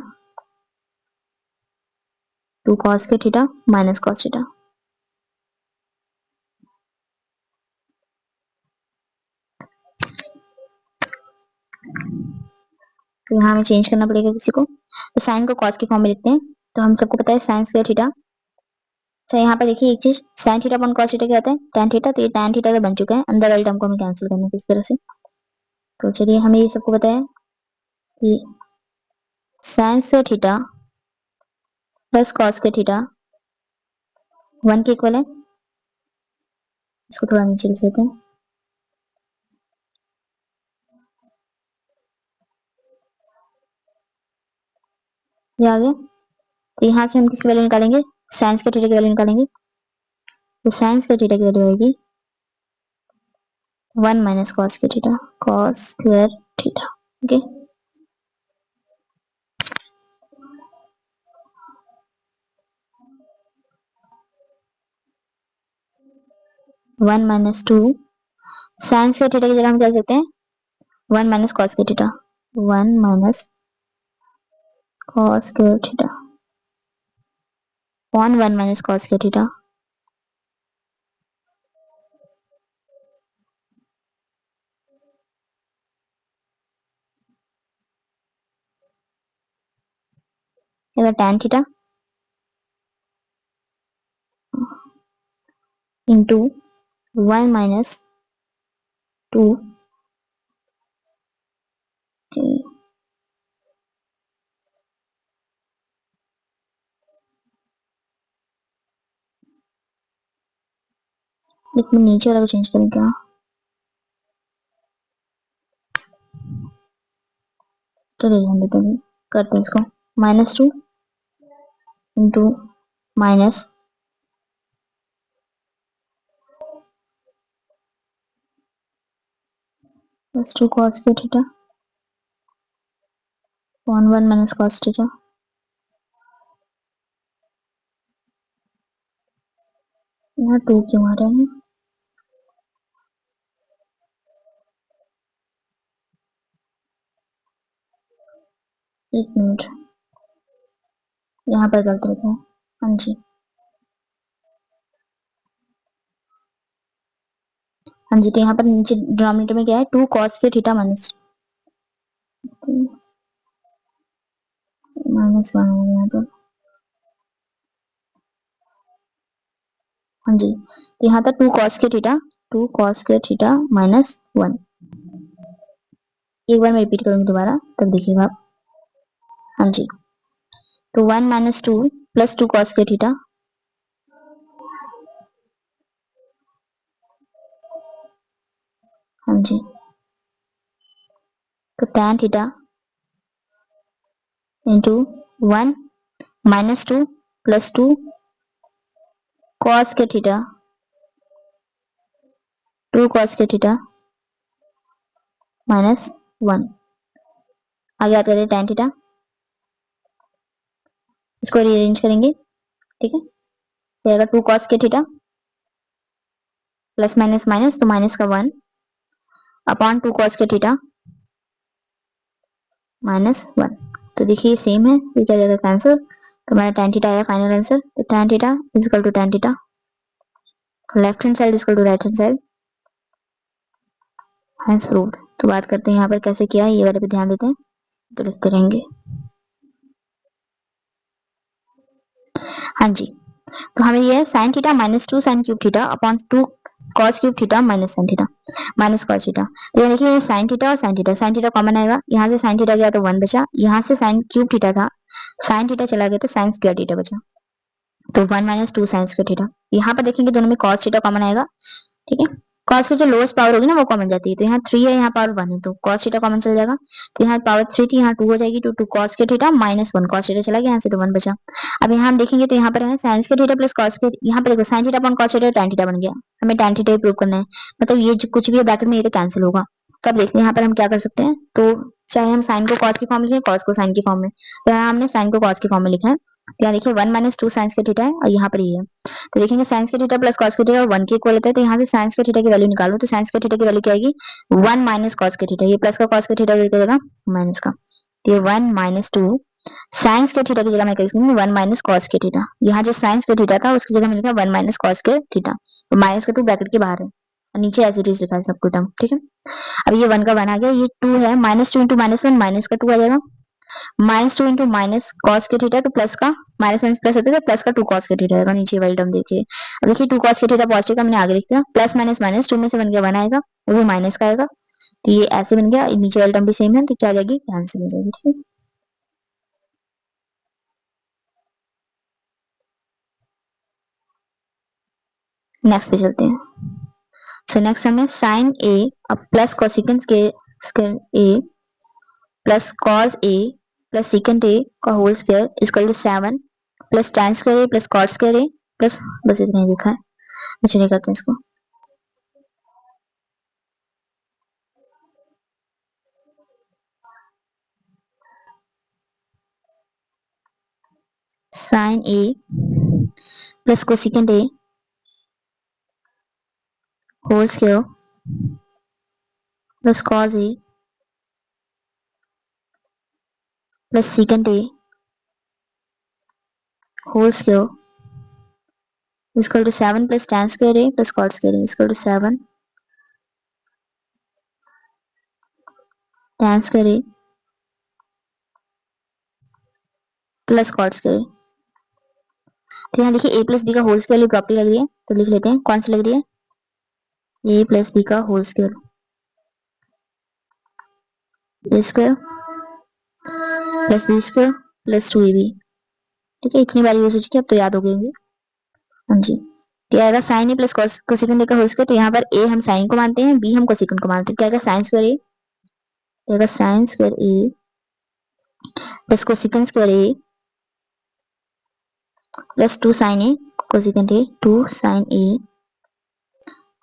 टू कॉस के थीटा माइनस कॉस थीटा। तो यहाँ हमें चेंज करना पड़ेगा किसी को, तो साइन को कॉस की फॉर्म में लिखते हैं। तो हम सबको पता है साइन स्क्वायर थीटा। तो यहाँ पर देखिए एक चीज sign theta upon cos theta क्या होता है tan थीटा। तो ये tan थीटा तो बन चुका है, अंदर वाली टर्म को हमें कैंसिल करना है किस तरह से। तो चलिए हमें ये सबको पता है कि sign square theta plus cos के थीटा वन के इक्वल है। इसको थोड़ा नीचे लिख लेते हैं, ये आ गया। तो यहाँ से हम किसकी वैल्यू निकालेंगे, साइंस के थीटा की वैल्यू निकालेंगे। तो साइंस के थीटा की वैल्यू आएगी वन माइनस कॉस के theta, cos square theta. Okay one minus two sines के थीटा की जगह हम क्या सकते हैं वन माइनस कॉस के theta, one minus cos square theta one minus cos के theta. tan theta into one minus two लेकिन नीचे वाला को चेंज करें क्या, चलिए हम देते हैं करते हैं इसको minus two into minus plus two cos के theta one minus cos theta यहाँ 2 क्यों आ रहा है? एक मिनट, यहाँ पर गलत लिखा है। हाँ जी, हाँ जी, तो यहाँ पर नीचे डिनोमिनेटर में क्या है, 2 cos के थीटा माइनस 1 है यहाँ पर। हाँ जी, तो यहाँ पर 2 cos के थीटा, 2 cos के थीटा माइनस 1। एक बार मैं रिपीट करूंगी दोबारा, तब देखिएगा आप। हाँ जी, तो 1 माइनस 2 प्लस 2 cos के थीटा, हाँ जी, तो tan theta into 1 minus 2 plus 2 cos के थीटा, 2 cos के थीटा माइनस 1। आगे याद करें tan थीटा, इसको रीअरेंज करेंगे, ठीक है, तो आएगा 2 cos के थीटा प्लस माइनस माइनस, तो माइनस का 1 अपॉन 2 cos के थीटा माइनस 1। तो देखिए सेम है, ये क्या जाएगा कैंसिल, तो हमारा tan थीटा आया फाइनल आंसर। तो tan theta is equal to tan theta, left hand side is equal to right hand side, hence proved. तो बात करते हैं यहाँ पर कैसे किया है, ये वाले पे ध्यान देते हैं, तो लिखते रहेंगे। हाँ जी, तो हमें ये sign theta minus 2 sign cube theta upon 2 cos cube theta minus sign theta minus cos theta. तो ये देखिए साइन थीटा और साइन थीटा कॉमन आएगा, यहाँ से साइन थीटा गया तो 1 बचा, यहाँ से साइन क्यूब थीटा था, साइन थीटा चला गया तो साइन स्क्वायर थीटा बचा, तो 1 माइनस 2 साइन स्क्वायर थीटा। यहाँ पर देखेंगे दोनों में cos थीटा कॉमन आएगा, ठीक है, cos की जो लोएस्ट पावर होगी ना वो कॉमन जाती है, तो यहाँ 3 है, यहाँ पावर 1 है, तो cos थीटा कॉमन चल जाएगा, तो यहाँ पावर 3 थी, यहाँ 2 हो जाएगी, तो 2 cos के थीटा माइनस 1 cos थीटा चला गया, यहाँ से तो 1 बचा। अब यहाँ हम देखेंगे तो यहाँ पर है sin के थीटा प्लस cos के, यहाँ पे देखो sin theta upon cos theta tan theta बन गया, हमें tan थीटा ही प्रूव करना है, मतलब ये जो कुछ भी है ब्रैकेट में ये तो कैंसिल होगा। तो अब देखते हैं यहाँ पर हम क्या कर सकते हैं, तो चाहे हम sin को cos की फॉर्म में लिखें, cos को sin की फॉर्म में, तो यहाँ हमने sin को cos की फॉर्म में लिखा है, तो यहाँ देखिए 1 माइनस 2 साइंस के थीटा है और यहाँ पर ये है, तो देखेंगे साइंस के थीटा प्लस cos के थीटा 1 के इक्वल होता है, तो यहाँ से साइंस के थीटा की वैल्यू निकालो, तो साइंस के थीटा की वैल्यू क्या आएगी, 1 माइनस cos के थीटा, ये प्लस का cos के थीटा क्या जाएगा माइनस का, तो ये 1 माइनस 2 साइंस के थीटा की जगह मैं करूंगी 1 माइनस cos के थीटा, यहाँ जो साइंस के थीटा था उसकी जगह मैंने लिखा 1 माइनस cos के थीटा, तो माइनस का 2 ब्रैकेट के बाहर है और नीचे एज इट इज लिखा है सबको टर्म, ठीक है। अब ये 1 का 1 आ गया, ये 2 है, माइनस 2 इंटू माइनस 1 माइनस का 2 आ जाएगा, माइनस 2 इंटू माइनस cos के थीटा, तो प्लस का माइनस माइनस प्लस होता है, तो प्लस का 2 cos के थीटा आएगा, नीचे वाली टर्म देखिए। अब देखिए 2 cos के थीटा पॉजिटिव का मैंने आगे लिख दिया, प्लस माइनस माइनस 2 में से बन गया 1 आएगा, वो भी माइनस का आएगा, तो ये ऐसे बन गया, नीचे वाली टर्म भी सेम है, तो क्या आ जाएगी कैंसिल हो जाएगी, ठीक है। नेक्स्ट पे चलते हैं। सो नेक्स्ट हमें साइन ए अब प्लस कोसिकेंस के A plus cos A plus secant A का whole square equal to 7 plus tan square A plus cos square A plus, बस इतना ही लिखा है, चलिए करते हैं इसको। Sine A plus cosecant A whole square plus cos A plus secant A whole square equal to 7 plus tan square A plus cos square A equal to 7 tan square A plus cos square A. तो यहाँ देखिए a plus B का whole square property लग रही है, तो लिख लेते हैं कौन सी लग रही है, a प्लस बी का whole square A square plus B square plus 2ab, ठीक है, इतनी बार यूज हो चुकी है, अब तो याद हो गई होंगी। हाँ जी, तो आएगा sine A plus cosecant A का होल स्क्वायर, तो यहाँ पर a हम साइन को मानते हैं, b हम कोसिकेंट को मानते हैं, क्या आएगा साइन स्क्वायर ए, आएगा sine square A plus cosecant square A plus 2 sine A cosecant A, 2 sine A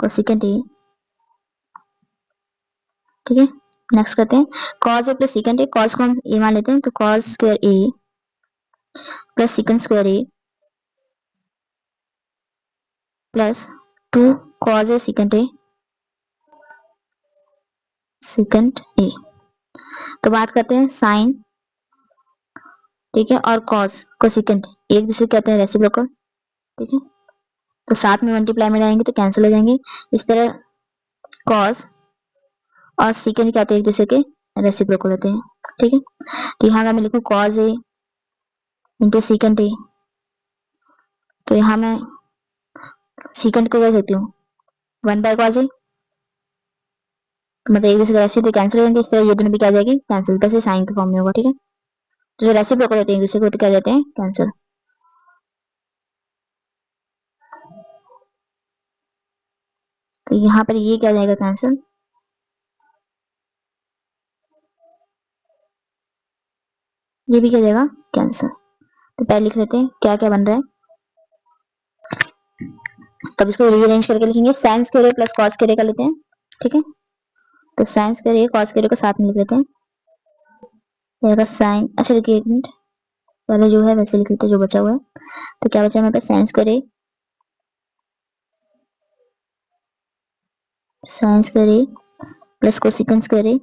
cosecant A, ठीक है। नेक्स्ट करते हैं cos A plus secant A, cos को हम ए मान लेते हैं, तो cos square A plus secant square A plus 2 cos a secant A. तो बात करते हैं साइन, ठीक है, और कॉस को सेकंड एक दूसरे कहते हैं रेसिप्रोकल, ठीक है। तो साथ में मल्टीप्लाई में जाएंगे तो कैंसिल हो जाएंगे। इस तरह कॉस और सेकंड क्या होते हैं एक दूसरे के रेसिप्रोकल होते हैं, ठीक है। तो यहाँ अगर मैं लिखूं cos A into second A, तो यहाँ मैं सेकंड को क्या सकती हूँ 1 बाय कॉस ए, मतलब एक दूसरे ऐसे तो कैंसिल हो जाएंगे। इस तरह ये दोनों भी क्या जाएगी कैंसिल, कैसे साइन के फॉर्म में होगा, ठीक है। तो जो रेसिप्रोकल होते हैं एक दूसरे को तो क्या जाते हैं कैंसिल। तो यहाँ पर ये क्या जाएगा कैंसिल, ये भी क्या जाएगा कैंसिल। तो पहले लिख लेते हैं क्या क्या बन रहा है, तब इसको रीअरेंज करके लिखेंगे। साइन स्क्वायर ए प्लस कॉस स्क्वायर ए कर लेते हैं, ठीक है। तो साइन स्क्वायर ए कॉस स्क्वायर ए को साथ में लिख लेते हैं, जाएगा साइन, अच्छा देखिए एक मिनट, पहले जो है वैसे लिख लेते हैं जो बचा हुआ है। तो क्या बचा हमारे पास sign square A, sine square A plus cosecant square A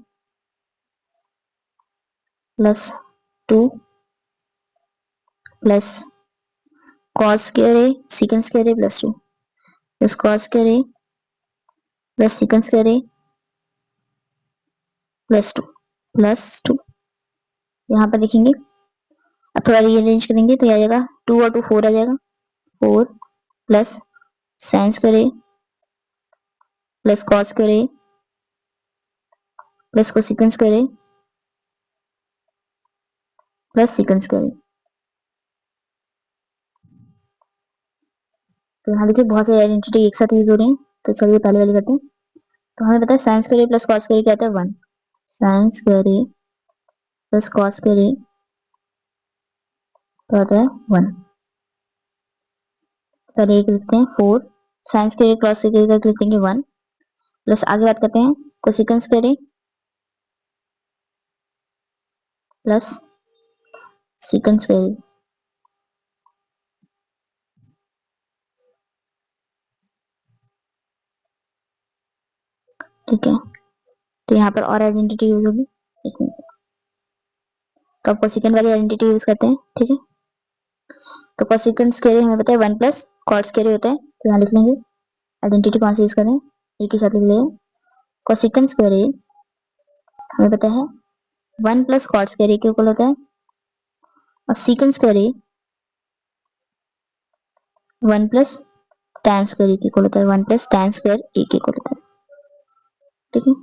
plus 2 plus cos square A second square A plus 2 plus cos square A plus second square A plus 2 यहाँ पर लिखेंगे। अब थोड़ा रीअरेंज करेंगे तो आ जाएगा 2 और 2 4 आ जाएगा, 4 plus sine square A plus cos square A plus cosecant square A plus second square A. तो यहाँ देखिए बहुत सारी आइडेंटिटी एक साथ यूज हो रही है, तो चलिए पहले वाली करते हैं। तो हमें पता है sine square A plus cos square A क्या होता है 1, sign square A plus cos square A क्या होता है 1। पहले एक लिखते हैं 4 साइन स्क्वायर ए कॉस स्क्वायर ए लिख देंगे 1 प्लस आगे बात करते हैं cosecant square A plus second square A, ठीक है। तो यहाँ पर और आइडेंटिटी यूज होगी, एक मिनट, तो आप कोसेकंड वाली आइडेंटिटी यूज करते हैं, ठीक है। तो कोसेकंड स्क्वायर हमें पता है 1 प्लस कॉट स्क्वायर होता है, तो यहाँ लिख लेंगे आइडेंटिटी कौन सी यूज करें, एक ही साथ लिख लेंगे। कोसेकंड स्क्वायर हमें पता है 1 प्लस कॉट स्क्वायर के इक्वल होता है, और second square 1 plus tan square के इक्वल होता है, 1 प्लस tan स्क्वायर ए के इक्वल होता है, ठीक है।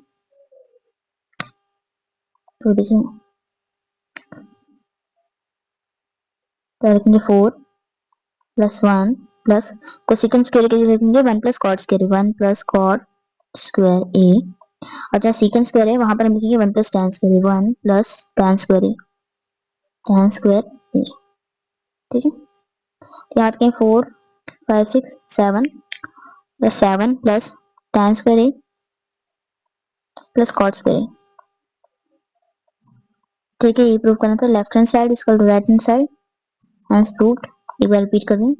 तो देखिए तो लिखेंगे 4 प्लस 1 प्लस कोसेकंड स्क्वायर के लिए लिखेंगे 1 plus cot square, 1 plus cot square A, और जहाँ सेकंड स्क्वायर है वहां पर हम लिखेंगे 1 plus tan square, 1 plus tan square A, tan square A, ठीक है। यहाँ आते हैं 4 5 6 7 plus 7 plus tan square A plus cot square A, ठीक है। ये प्रूव करना था left hand side equal to right hand side, hence proved. एक बार रिपीट कर दें।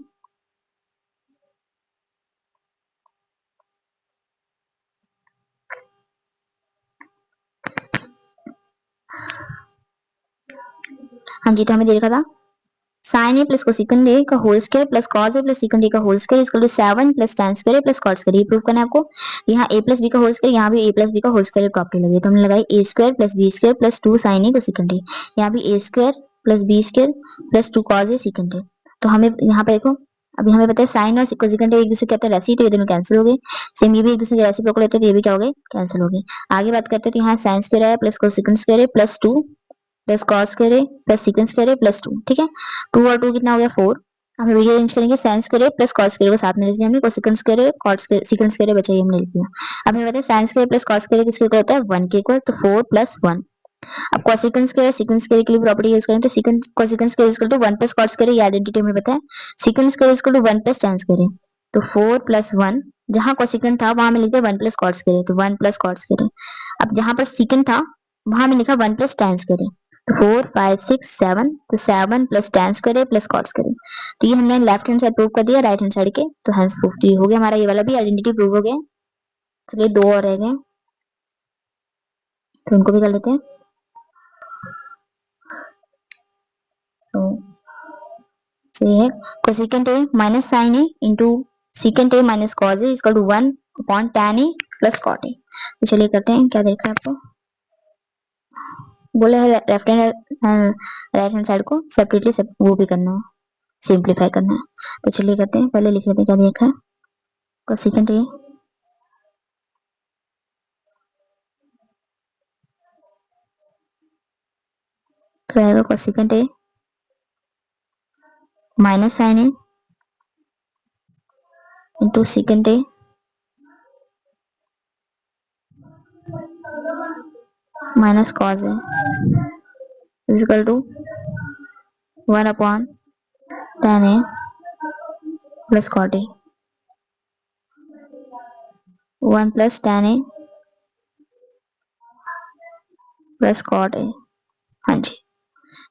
हाँ जी, तो हमें दे रखा था sine A plus cosecant A का whole square plus cos A plus secant A का whole square equal to 7 plus tan square A plus cot square. ये प्रूव करना है आपको। यहाँ a प्लस बी का होल स्क्वायर, यहाँ भी a प्लस बी का होल स्क्वायर प्रॉपर्टी लगी, तो हमने लगाई a square plus B square plus 2 sine A cosecant A, यहाँ भी a square plus B square plus 2 cos A secant A. तो हमें यहाँ पे देखो अभी हमें पता है साइन और कोसेकंड एक दूसरे कहते हैं रेसी, तो ये दोनों कैंसिल हो गए। सेम ये भी एक दूसरे के रेसिप्रोकल होते हैं, तो ये भी क्या हो गए कैंसिल हो गए। आगे बात करते हैं, तो यहाँ साइन स्क्वायर आया प्लस कोसेकंड स्क्वायर ए प्लस 2 प्लस कॉस स्क्वायर ए प्लस सेकंड स्क्वायर ए प्लस 2, ठीक है। 2 और 2 कितना हो गया 4। अब हम रीअरेंज करेंगे साइन स्क्वायर ए प्लस कॉस स्क्वायर को साथ में लिख लिया हमने, कोसेकंड स्क्वायर ए कॉट स्क्वायर सेकंड स्क्वायर ए बचा ये हमने लिख लिया। अब हमें पता है sine square plus cos square किसके इक्वल होता है 1 के इक्वल, तो 4 प्लस 1। अब कोसेकंड स्क्वायर सेकंड स्क्वायर के लिए प्रॉपर्टी यूज करें, तो second cosecant square equal to 1 plus cot square, ये आइडेंटिटी हमें पता है। Secant square equal to 1 plus tan square, तो 4 प्लस 1, जहां कोसेकंड था वहां में लिखते 1 प्लस कॉट स्क्वायर, तो 1 प्लस कॉट स्क्वायर। अब जहां पर सेकंड था वहां में लिखा 1 प्लस tan स्क्वायर, तो 4 5 6 7, तो 7 प्लस tan स्क्वायर है प्लस cot स्क्वायर है। तो ये हमने लेफ्ट हैंड साइड प्रूव कर दिया राइट हैंड साइड के, तो हेंस प्रूफ तो ये हो गया हमारा, ये वाला भी आइडेंटिटी प्रूव हो गया। चलिए दो और रह गए, तो उनको भी कर लेते हैं। तो ये है cosecant A minus sine A into secant A minus cos A equal to 1 upon tan A plus cot A. तो चलिए करते हैं, क्या देख रहे हैं आपको बोला है left hand right hand side को सेपरेटली वो भी करना है, सिंप्लीफाई करना है। तो चलिए करते हैं, पहले लिख लेते हैं क्या देखा है। कोसेकेंट ए तो आएगा cosecant A minus sine A into secant A minus cos A is equal to 1 upon tan A plus cot A, 1 plus tan A plus cot A. हाँ जी,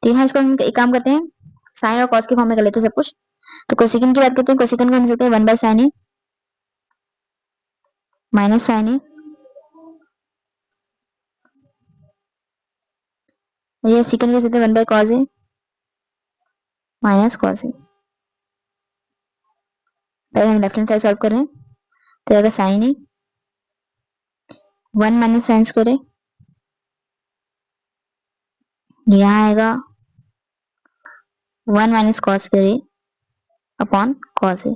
तो यहाँ इसको हम एक काम करते हैं, साइन और कॉस के फॉर्म में कर लेते हैं सब कुछ। तो कोसेकेंट की बात करते हैं, कोसेकेंट को हम सकते हैं 1 by sine A minus sine A, ये सेकंड को सकते हैं 1 by cos A minus cos A. पहले हम लेफ्ट हैंड साइड सॉल्व कर रहे हैं, तो आएगा sine A 1 minus sine square ए, यहाँ आएगा 1 minus cos square A upon cos A.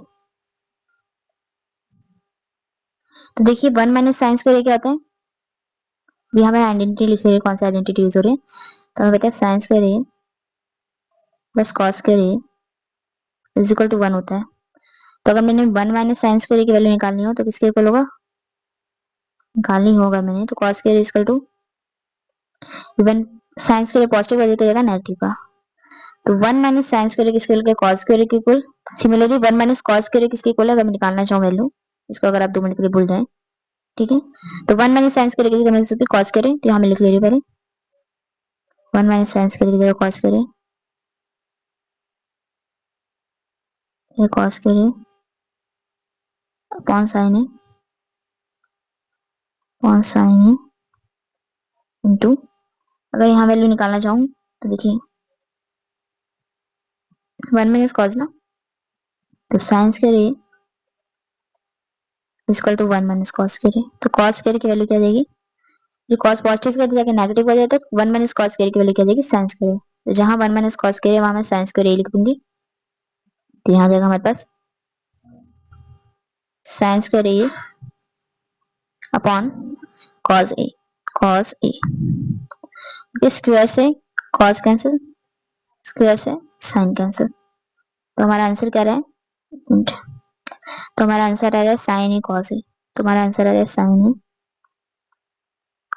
तो देखिए 1 माइनस साइन स्क्वायर ए क्या होता है, यहाँ पर आइडेंटिटी लिख रही है, कौन सा आइडेंटिटी यूज हो रही है, तो हमें पता है sine square A plus cos square A is equal to 1 होता है। तो अगर मैंने 1 माइनस साइन स्क्वायर की वैल्यू निकालनी हो तो किसके इक्वल होगा, निकालनी होगा मैंने तो cos square is equal to, even sine square positive value तो जाएगा नेगेटिव का, तो 1 माइनस साइन स्क्वायर किसके इक्वल, कॉस स्क्वायर के equal. Similarly 1 minus cos square किसके इक्वल है, अगर मैं निकालना चाहूँ वैल्यू इसको, अगर आप 2 मिनट के लिए भूल जाए, ठीक है। तो 1 माइनस साइन स्क्वायर की जगह मैं कॉस स्क्वायर, तो यहाँ मैं लिख ले रही पहले 1 माइनस साइन स्क्वायर की जगह कॉस स्क्वायर, ये कॉस स्क्वायर अपॉन साइन है, अपॉन साइन है इनटू, अगर यहाँ वैल्यू निकालना चाहूँ तो देखिए 1 माइनस कॉस ना, तो sine square A equal to 1 minus cos square, तो कॉस स्क्वायर की वैल्यू क्या देगी, जो कॉस पॉजिटिव का जाके नेगेटिव हो जाए तो 1 माइनस कॉस स्क्वायर की वैल्यू क्या देगी, साइन स्क्वायर। तो जहां 1 माइनस कॉस स्क्वायर है वहां मैं साइन स्क्वायर ए लिख दूंगी, तो यहाँ जाएगा हमारे पास sign square A upon cos A, cos A square से कॉस कैंसिल, स्क्वायर से साइन कैंसिल, तो हमारा आंसर क्या रहा है, तो हमारा आंसर आ रहा है साइन ए कॉस ए, तो हमारा आंसर आ रहा है साइन ए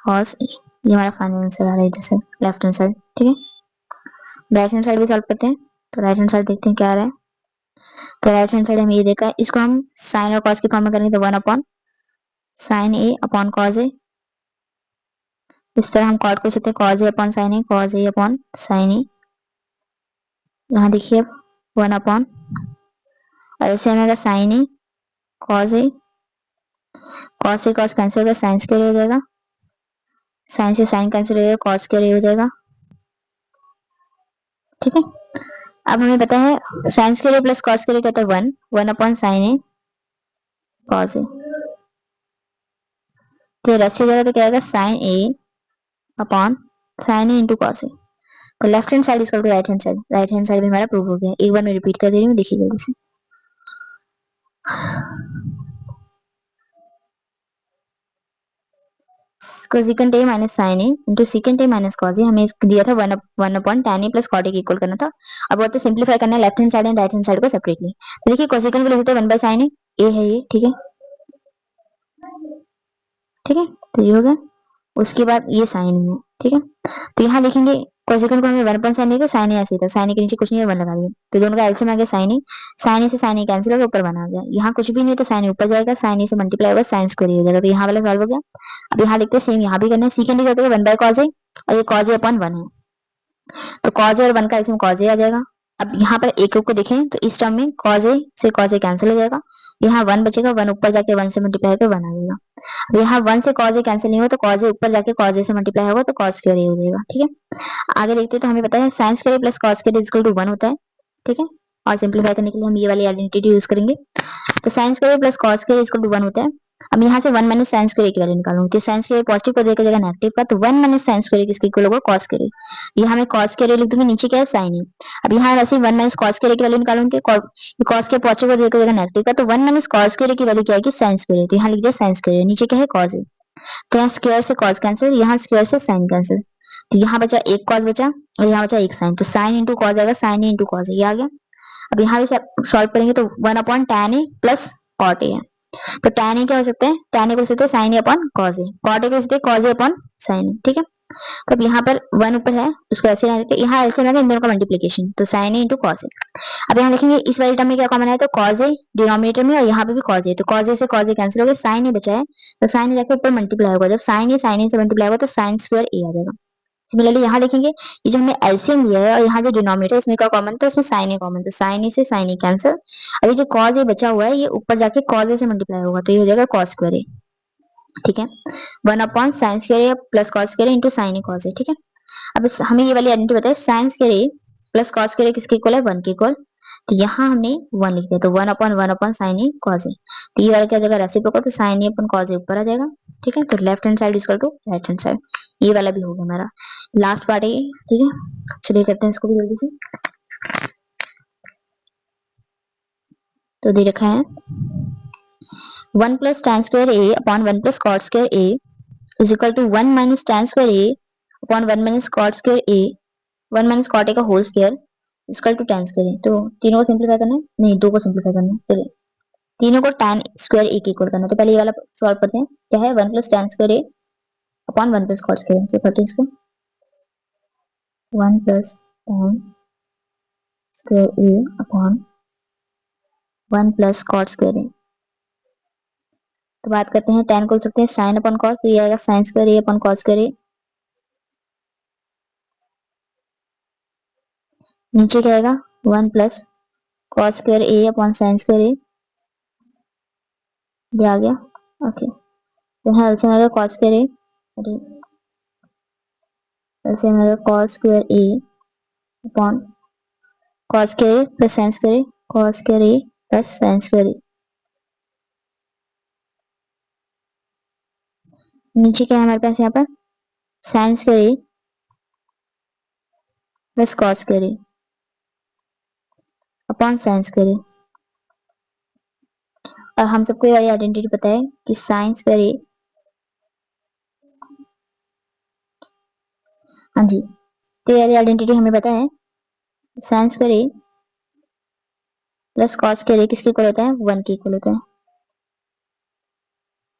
कॉस ए, ये हमारा फाइनल आंसर आ रहा है इधर से लेफ्ट हैंड साइड, ठीक है। राइट हैंड साइड भी सॉल्व करते हैं, तो राइट हैंड साइड देखते हैं क्या आ रहा है। तो राइट हैंड साइड हमें ये देखा है, इसको हम साइन और कॉस के फॉर्म में करेंगे तो 1 upon sine A upon cos A, इस तरह हम कॉट कर सकते हैं cos A upon sine A, cos A upon sine A, यहाँ देखिए 1 अपॉन, और ऐसे हमें sign A cos A, cos से कॉस कैंसिल हो गया, साइन स्क्वायर हो जाएगा, साइन से साइन कैंसिल हो जाएगा, कॉस स्क्वायर हो जाएगा, ठीक है। अब हमें पता है sine square plus cos square क्या होता है 1, 1 upon sine A cos A, तो रस्सी जाएगा तो क्या आएगा sine A upon sine A into cos A, तो left hand side equal to right hand side, right hand side भी हमारा प्रूव हो गया। एक बार मैं रिपीट कर दे रही हूँ, देखिए जल्दी से। Cosecant A minus sine A into secant A minus cos ए, हमें दिया था 1 upon tan A plus cot A equal करना था। अब बोलते सिंपलीफाई करना है left hand side and right hand side को सेपरेटली, तो देखिए कोसेकेंट को लिखते हैं 1 बाय साइन ए है ये, ठीक है, ठीक है, तो ये हो गया। उसके बाद ये साइन है, ठीक है, तो यहाँ देखेंगे कोसेकेंट को हमें 1 अपॉन साइन ए, साइन ए ऐसे था, साइन ए के नीचे कुछ नहीं है 1 लगा दिया, तो दोनों का एलसीएम आ गया साइन ए, साइन ए से साइन ए कैंसिल होगा, ऊपर 1 आ गया, यहाँ कुछ भी नहीं तो साइन ऊपर जाएगा, साइन ए से मल्टीप्लाई होगा, साइन स्क्वायर हो जाएगा, तो यहाँ वाला सॉल्व हो गया। अब यहाँ देखते हैं सेम यहाँ भी करना है, सेकेंड क्या होता है 1 बाय कॉस ए, और ये कॉस ए अपॉन 1 है, तो कॉज ए और 1 का एलसीएम कॉज ए आ जाएगा। अब यहाँ पर एक को देखें तो इस टर्म में कॉज ए से कॉज ए कैंसिल हो जाएगा, यहाँ 1 बचेगा, 1 ऊपर जाके 1 से मल्टीप्लाई होकर 1 आ जाएगा। अब यहाँ 1 से कॉज ए कैंसिल नहीं हुआ तो कॉज ए ऊपर जाके कॉज ए से मल्टीप्लाई होगा तो कॉस स्क्वायर ए हो जाएगा। ठीक है, आगे देखते हैं। तो हमें पता है sine square plus cos square equal to 1 होता है। ठीक है, और सिंपलीफाई करने के लिए हम ये वाली आइडेंटिटी यूज करेंगे। तो sine square plus cos square equal to 1 होता है। अब यहाँ से 1 माइनस साइन स्क्वायर की वैल्यू निकालूंगी। तो साइन स्क्वायर पॉजिटिव को देकर जगह नेगेटिव का, तो 1 माइनस साइन स्क्वायर किसके इक्वल होगा, कॉस स्क्वायर। यहाँ मैं कॉस स्क्वायर लिख दूंगी, नीचे क्या है साइन है। अब यहाँ वैसे 1 माइनस कॉस स्क्वायर की वैल्यू निकालूंगी, कॉस के पॉजिटिव को देकर जगह नेगेटिव का, तो 1 माइनस कॉस स्क्वायर की वैल्यू क्या है कि साइन स्क्वायर है। तो यहाँ लिख दिया साइन स्क्वायर, नीचे क्या है कॉस है। तो यहाँ स्क्वायर से कॉस कैंसिल, यहाँ स्क्वायर से साइन कैंसिल, तो यहाँ बचा एक कॉस बचा और यहाँ बचा एक साइन। तो साइन इंटू कॉस आएगा, साइन इंटू कॉस ये आ गया। अब यहाँ भी सॉल्व करेंगे तो 1 upon tan A plus cot A है। तो tan ए क्या हो सकता है, tan ए को सकते हैं sin A upon cos A, cot ए को सकते हैं cos ए अपॉन sin ए। ठीक है, तो अब यहाँ पर 1 ऊपर है उसको ऐसे रहने देते हैं, यहाँ ऐसे रहेगा इन दोनों का मल्टीप्लिकेशन, तो sin ए इंटू cos ए। अब यहाँ देखेंगे इस वाली टर्म में क्या कॉमन है, तो cos ए डिनोमिनेटर में और यहाँ पे भी cos ए, तो cos ए से cos ए कैंसिल हो गया, sin ए बचा है, तो sin ए जाकर ऊपर मल्टीप्लाई होगा, जब sin ए से मल्टीप्लाई होगा तो sin स्क्वायर ए आ जाएगा। सिमिलरली यहाँ देखेंगे ये जो हमने एलसीएम लिया है और यहाँ जो डिनोमिनेटर है इसमें क्या कॉमन था, उसमें साइन ए कॉमन, तो साइन ए से साइन ए कैंसिल। अभी जो कॉज ए बचा हुआ है ये ऊपर जाके कॉज ए से मल्टीप्लाई होगा, तो ये हो जाएगा कॉस स्क्वायर ए। ठीक है, 1 upon sine square A plus cos square A into sign A cos ए। ठीक है, अब हमें ये वाली आइडेंटिटी बताए साइन स्क्वायर ए प्लस कॉस स्क्वायर ए किसके इक्वल है, 1 के इक्वल। तो यहाँ हमने 1 लिख दिया, तो 1 upon sine A cos A. तो ये वाला क्या जगह रेसिप्रोकल, तो sine A upon cos A ऊपर आ जाएगा। ठीक है, तो left hand side equal to right hand side, ये वाला भी हो गया हमारा लास्ट पार्ट है ये। ठीक है, चलिए करते हैं इसको भी जल्दी से। तो दे रखा है 1 plus tan square A upon 1 plus cot square A is equal to 1 minus tan square A upon 1 minus cot square A, 1 minus cot A का whole square equal to tan square A. तो तीनों को simplify करना है, नहीं दो को simplify करना है। चलिए तीनों को tan स्क्वायर ए के इक्वल करना है, तो पहले ये वाला सॉल्व करते हैं। क्या है 1 प्लस tan स्क्वायर ए अपॉन 1 प्लस कॉट स्क्वायर, क्या करते हैं इसको 1 plus tan square A upon 1 plus cot square A. तो बात करते हैं tan को लिख सकते हैं साइन अपॉन कॉस, तो ये आएगा sine square A upon cos square A. नीचे क्या आएगा 1 plus cos square A upon sine square a, ये आ गया। ओके, तो यहाँ एलसीएम आएगा कॉस स्क्वायर ए, अरे एलसीएम आएगा cos square A upon cos square A plus sine square A, cos square A plus sine square A. नीचे क्या है हमारे पास यहाँ पर sign square A plus cos square A upon sine square A. और हम सबको ये आइडेंटिटी पता है कि साइन स्क्वायर ए, हाँ जी, तो ये आइडेंटिटी हमें पता है साइन स्क्वायर ए प्लस कॉस स्क्वायर ए किसके इक्वल होता है, 1 के इक्वल होता है।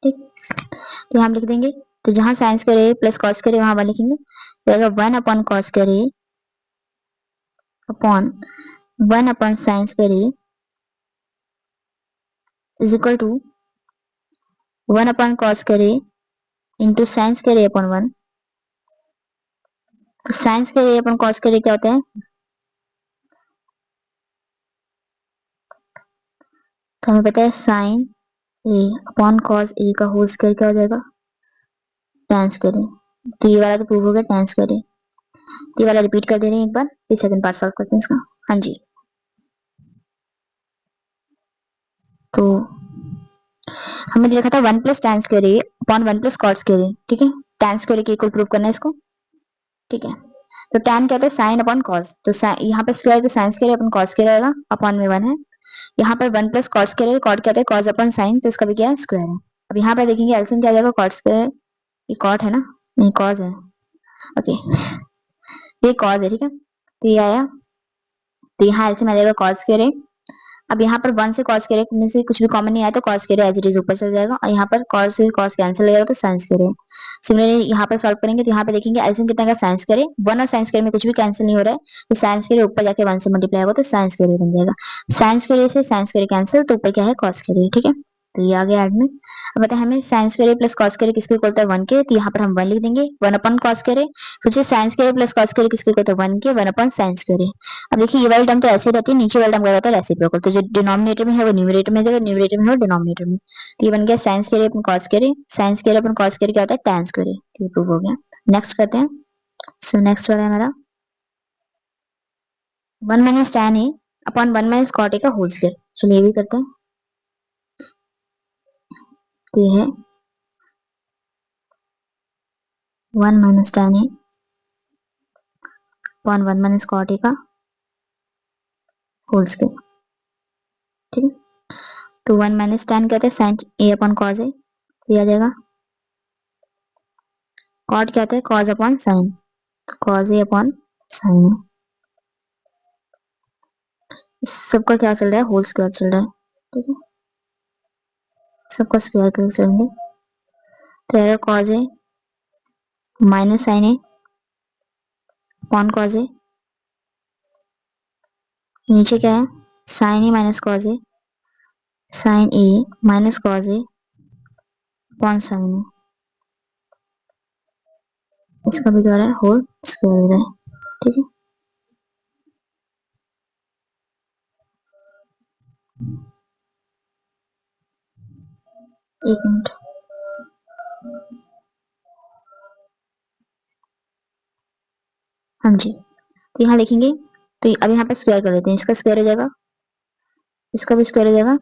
ठीक, तो हम लिख देंगे, तो जहां sine square A plus cos square A वहां 1 लिखेंगे, तो आएगा 1 upon cos square A upon 1 upon sine square A is equal to 1 upon cos square A into sine square A upon 1। तो sine square A upon cos square A क्या होता है, तो हमें पता है साइन ए अपॉन कॉस ए का होल स्क्वायर क्या हो जाएगा, tan स्क्वायर ए। तो ये वाला तो प्रूव हो गया tan स्क्वायर ए। ये वाला रिपीट कर दे रहे हैं एक बार, फिर सेकंड पार्ट सॉल्व करते हैं इसका। हाँ जी, तो हमने देखा था 1 plus tan square A upon 1 plus cot square A. ठीक है, tan स्क्वायर ए के इक्वल प्रूव करना है इसको। ठीक है, तो tan क्या होता है साइन अपॉन कॉस, तो यहाँ पे स्क्वायर तो sine square upon cos square आएगा, अपॉन में 1 है। यहाँ पर 1 प्लस कॉट स्क्वायर है, कॉट क्या होता है कॉस अपॉन साइन, तो इसका भी क्या है स्क्वायर है। अब यहाँ पे देखेंगे एलसीएम क्या आ जाएगा, कॉट स्क्वायर, ये कॉट है ना, नहीं कॉस है, ओके ये कॉस है। ठीक है, तो ये आया, तो यहाँ एलसीएम आ जाएगा कॉस स्क्वायर है। अब यहाँ पर 1 से कॉस स्क्वायर में से कुछ भी कॉमन नहीं आया तो cos square as it is ऊपर चल जाएगा, और यहाँ पर कॉस से कॉस कैंसिल हो जाएगा तो साइन स्क्वायर है। सिमिलरली यहाँ पर सॉल्व करेंगे तो यहाँ पे देखेंगे एलसीएम कितना का साइन स्क्वायर है, 1 और साइन स्क्वायर में कुछ भी कैंसिल नहीं हो रहा है, तो साइन स्क्वायर ऊपर जाके 1 से मल्टीप्लाई होगा तो साइन स्क्वायर बन जाएगा। साइन स्क्वायर से साइन स्क्वायर कैंसिल, तो ऊपर क्या है कॉस स्क्वायर। ठीक है, तो ये आ गया ऐड में। अब बताए हमें साइन स्क्वायर ए प्लस कॉस स्क्वायर ए किसके इक्वल होता है 1 के, तो यहाँ पर हम 1 लिख देंगे 1 अपॉन कॉस स्क्वायर ए। फिर साइन स्क्वायर ए प्लस कॉस स्क्वायर ए किसके इक्वल होता है 1 के 1 अपॉन साइन स्क्वायर ए। अब देखिए ये वाली टर्म तो ऐसे ही रहती है, नीचे वाला टर्म क्या होता है रेसिप्रोकल, तो जो डिनोमिनेटर में है वो न्यूमरेटर में जाएगा, न्यूमरेटर में है वो डिनोमिनेटर में। तो ये बन गया sine square A upon cos square A, sine square upon cos square क्या होता है tan स्क्वायर ए। तो ये प्रूव हो गया। नेक्स्ट करते हैं। सो नेक्स्ट वाला है हमारा 1 माइनस tan ए अपॉन 1 माइनस cot ए का होल स्क्वायर। चलिए ये भी करते हैं। तो ये है 1 माइनस tan ए अपॉन 1 माइनस cot ए का होल स्क्वायर। ठीक है, तो 1 माइनस tan क्या होता है sin ए अपॉन cos ए, तो आ जाएगा cot क्या होता है cos अपॉन sin, तो cos ए अपॉन sin ए। इस सबका क्या चल रहा है होल स्क्वायर चल रहा है। ठीक है, सबका स्क्वायर करके चलेंगे, तो आएगा cos A minus sin A upon cos ए, नीचे क्या है sin ए माइनस cos ए, sin ए माइनस cos ए अपॉन sin ए। इसका भी क्या हो रहा है होल स्क्वायर हो रहा है। ठीक है, एक मिनट। हाँ जी, तो यहाँ लिखेंगे, तो अब यहाँ पे स्क्वायर कर देते हैं, इसका स्क्वायर हो जाएगा, इसका भी स्क्वायर हो जाएगा,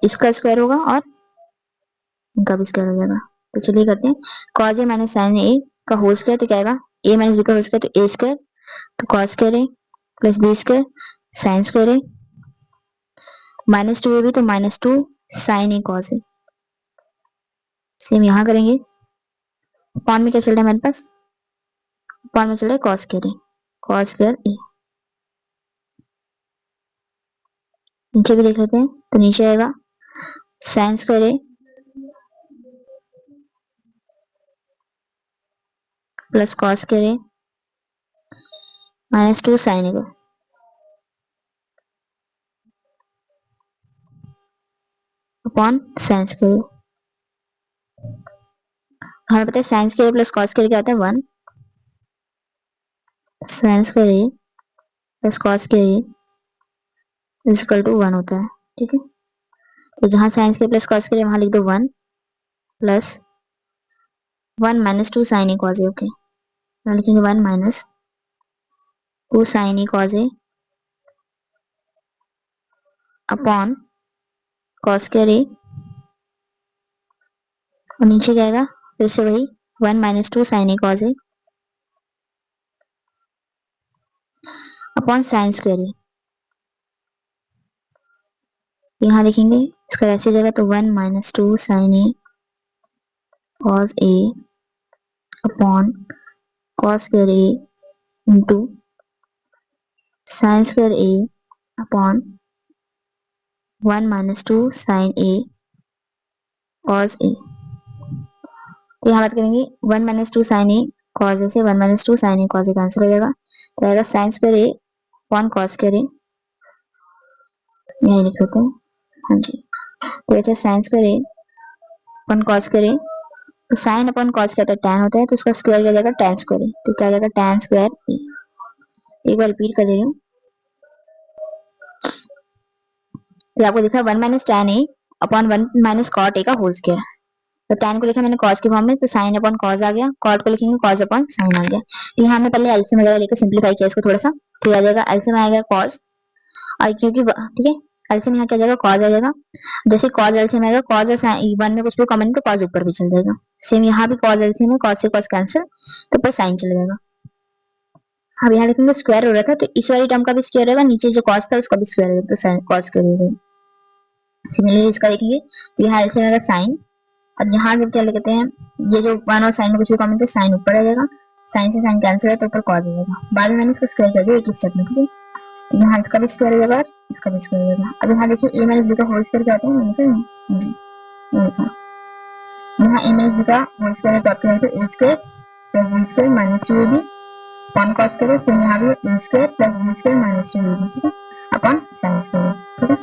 इसका स्क्वायर होगा और इनका भी स्क्वायर हो जाएगा। तो चलिए करते हैं cos A minus sin A का होल स्क्वायर, तो क्या आएगा a माइनस बी का होल स्क्वायर, तो a स्क्वायर, तो cos square A plus B square sin square A minus 2 भी, तो minus 2 sin A cos A. Same यहाँ करेंगे, अपॉन में क्या चल रहा है हमारे पास, अपॉन में चल रहा है cos square A, cos square A. नीचे भी देख लेते हैं, तो नीचे आएगा sin square A plus cos square A minus 2 sin A upon sin square A. हमें पता है sin square plus cos square क्या होता है 1, sin square A plus cos square A is equal to 1 होता है। ठीक है, तो जहां sin square plus cos square वहां लिख दो 1 plus 1 minus 2 sin A cos A. Okay, यहाँ लिखेंगे 1 minus 2 sin A cos A upon cos square A, और नीचे जाएगा फिर से वही 1 minus 2 sin A cos A upon sin square ए। यहाँ लिखेंगे इसका ऐसे जाएगा, तो 1 minus 2 sin A cos A upon cos square A into sin square A upon 1 minus 2 sin A cos ए। तो यहाँ बात करेंगे 1 माइनस 2 sin ए cos ए से 1 minus 2 sin A cos A cancel हो जाएगा, तो आएगा sin स्क्वायर ए अपॉन cos स्क्वायर ए, यही लिख लेते हैं। हाँ जी, तो ऐसे sin square A upon cos square A, तो sin अपॉन cos क्या होता है tan होता है, तो उसका स्क्वायर क्या जाएगा tan स्क्वायर ए, तो क्या जाएगा tan स्क्वायर ए। एक बार रिपीट कर दे रही हूँ, तो आपको दिखा 1 माइनस tan ए अपॉन 1 माइनस cot ए का होल स्क्वायर, तो tan को लिखा मैंने cos के फॉर्म में, तो sin अपॉन cos आ गया, cot को लिखेंगे cos अपॉन sin आ गया। तो यहाँ हमने पहले एलसीएम वगैरह लेकर सिंपलीफाई किया इसको थोड़ा सा, तो आ जाएगा एलसीएम आएगा cos, और क्योंकि ठीक है एलसीएम यहाँ क्या जाएगा cos आ जाएगा, जैसे cos एलसीएम आएगा cos और sin वन में कुछ भी कॉमन तो cos ऊपर भी चल जाएगा। सेम यहाँ भी cos एलसीएम है, cos से cos कैंसिल, तो ऊपर sin चल जाएगा। अब यहाँ लिखेंगे स्क्वायर हो रहा था, तो इस वाली टर्म का भी स्क्वायर रहेगा, नीचे जो cos था उसका भी स्क्वायर रहेगा, तो sin cos स्क्वायर हो जाएगा। सिमिलरली इसका देखेंगे, यहाँ एलसीएम आएगा sin, अब यहाँ जब क्या लिखते हैं ये जो 1 और sin में कुछ भी कॉमन तो sin ऊपर आ जाएगा, sin से sin कैंसिल है तो ऊपर cos आ जाएगा। बाद में मैंने इसको स्क्वायर कर दिया एक स्टेप में। ठीक है, यहाँ इसका भी स्क्वायर हो जाएगा, इसका भी स्क्वायर हो जाएगा। अब यहाँ देखिए a माइनस b का होल स्क्वायर क्या होता है, यहाँ a माइनस b का होल स्क्वायर प्राप्त करें तो a square plus b square minus 2ab upon cos square, फिर यहाँ भी a square plus b square minus 2ab, ठीक है, अपॉन sin स्क्वायर। ठीक है,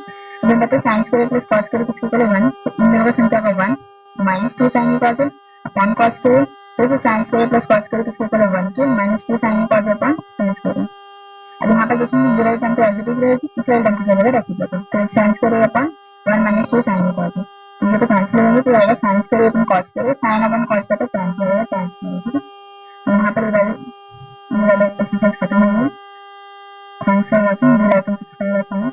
जब बताए sign square plus cos square किसको करें 1, तो इन दोनों का संख्या का 1 minus 2 sine cos upon cos square, तो sine square plus cos square किसको करें 1 के minus 2 sine cos upon sine square. अब यहाँ पर देखेंगे जो टर्म तो पॉजिटिव रहेगी, दूसरा टर्म की जगह रख देते हैं, तो sine square upon 1 minus 2 sine cos, तो ये तो कैंसिल होंगे, तो आएगा sine square upon cos square, sine upon cos का तो कैंसिल होगा, कैंसिल होगा, ठीक है। यहाँ पर ये वाले एक्सरसाइज खत्म हो गए। Thanks for watching, bell icon subscribe करना।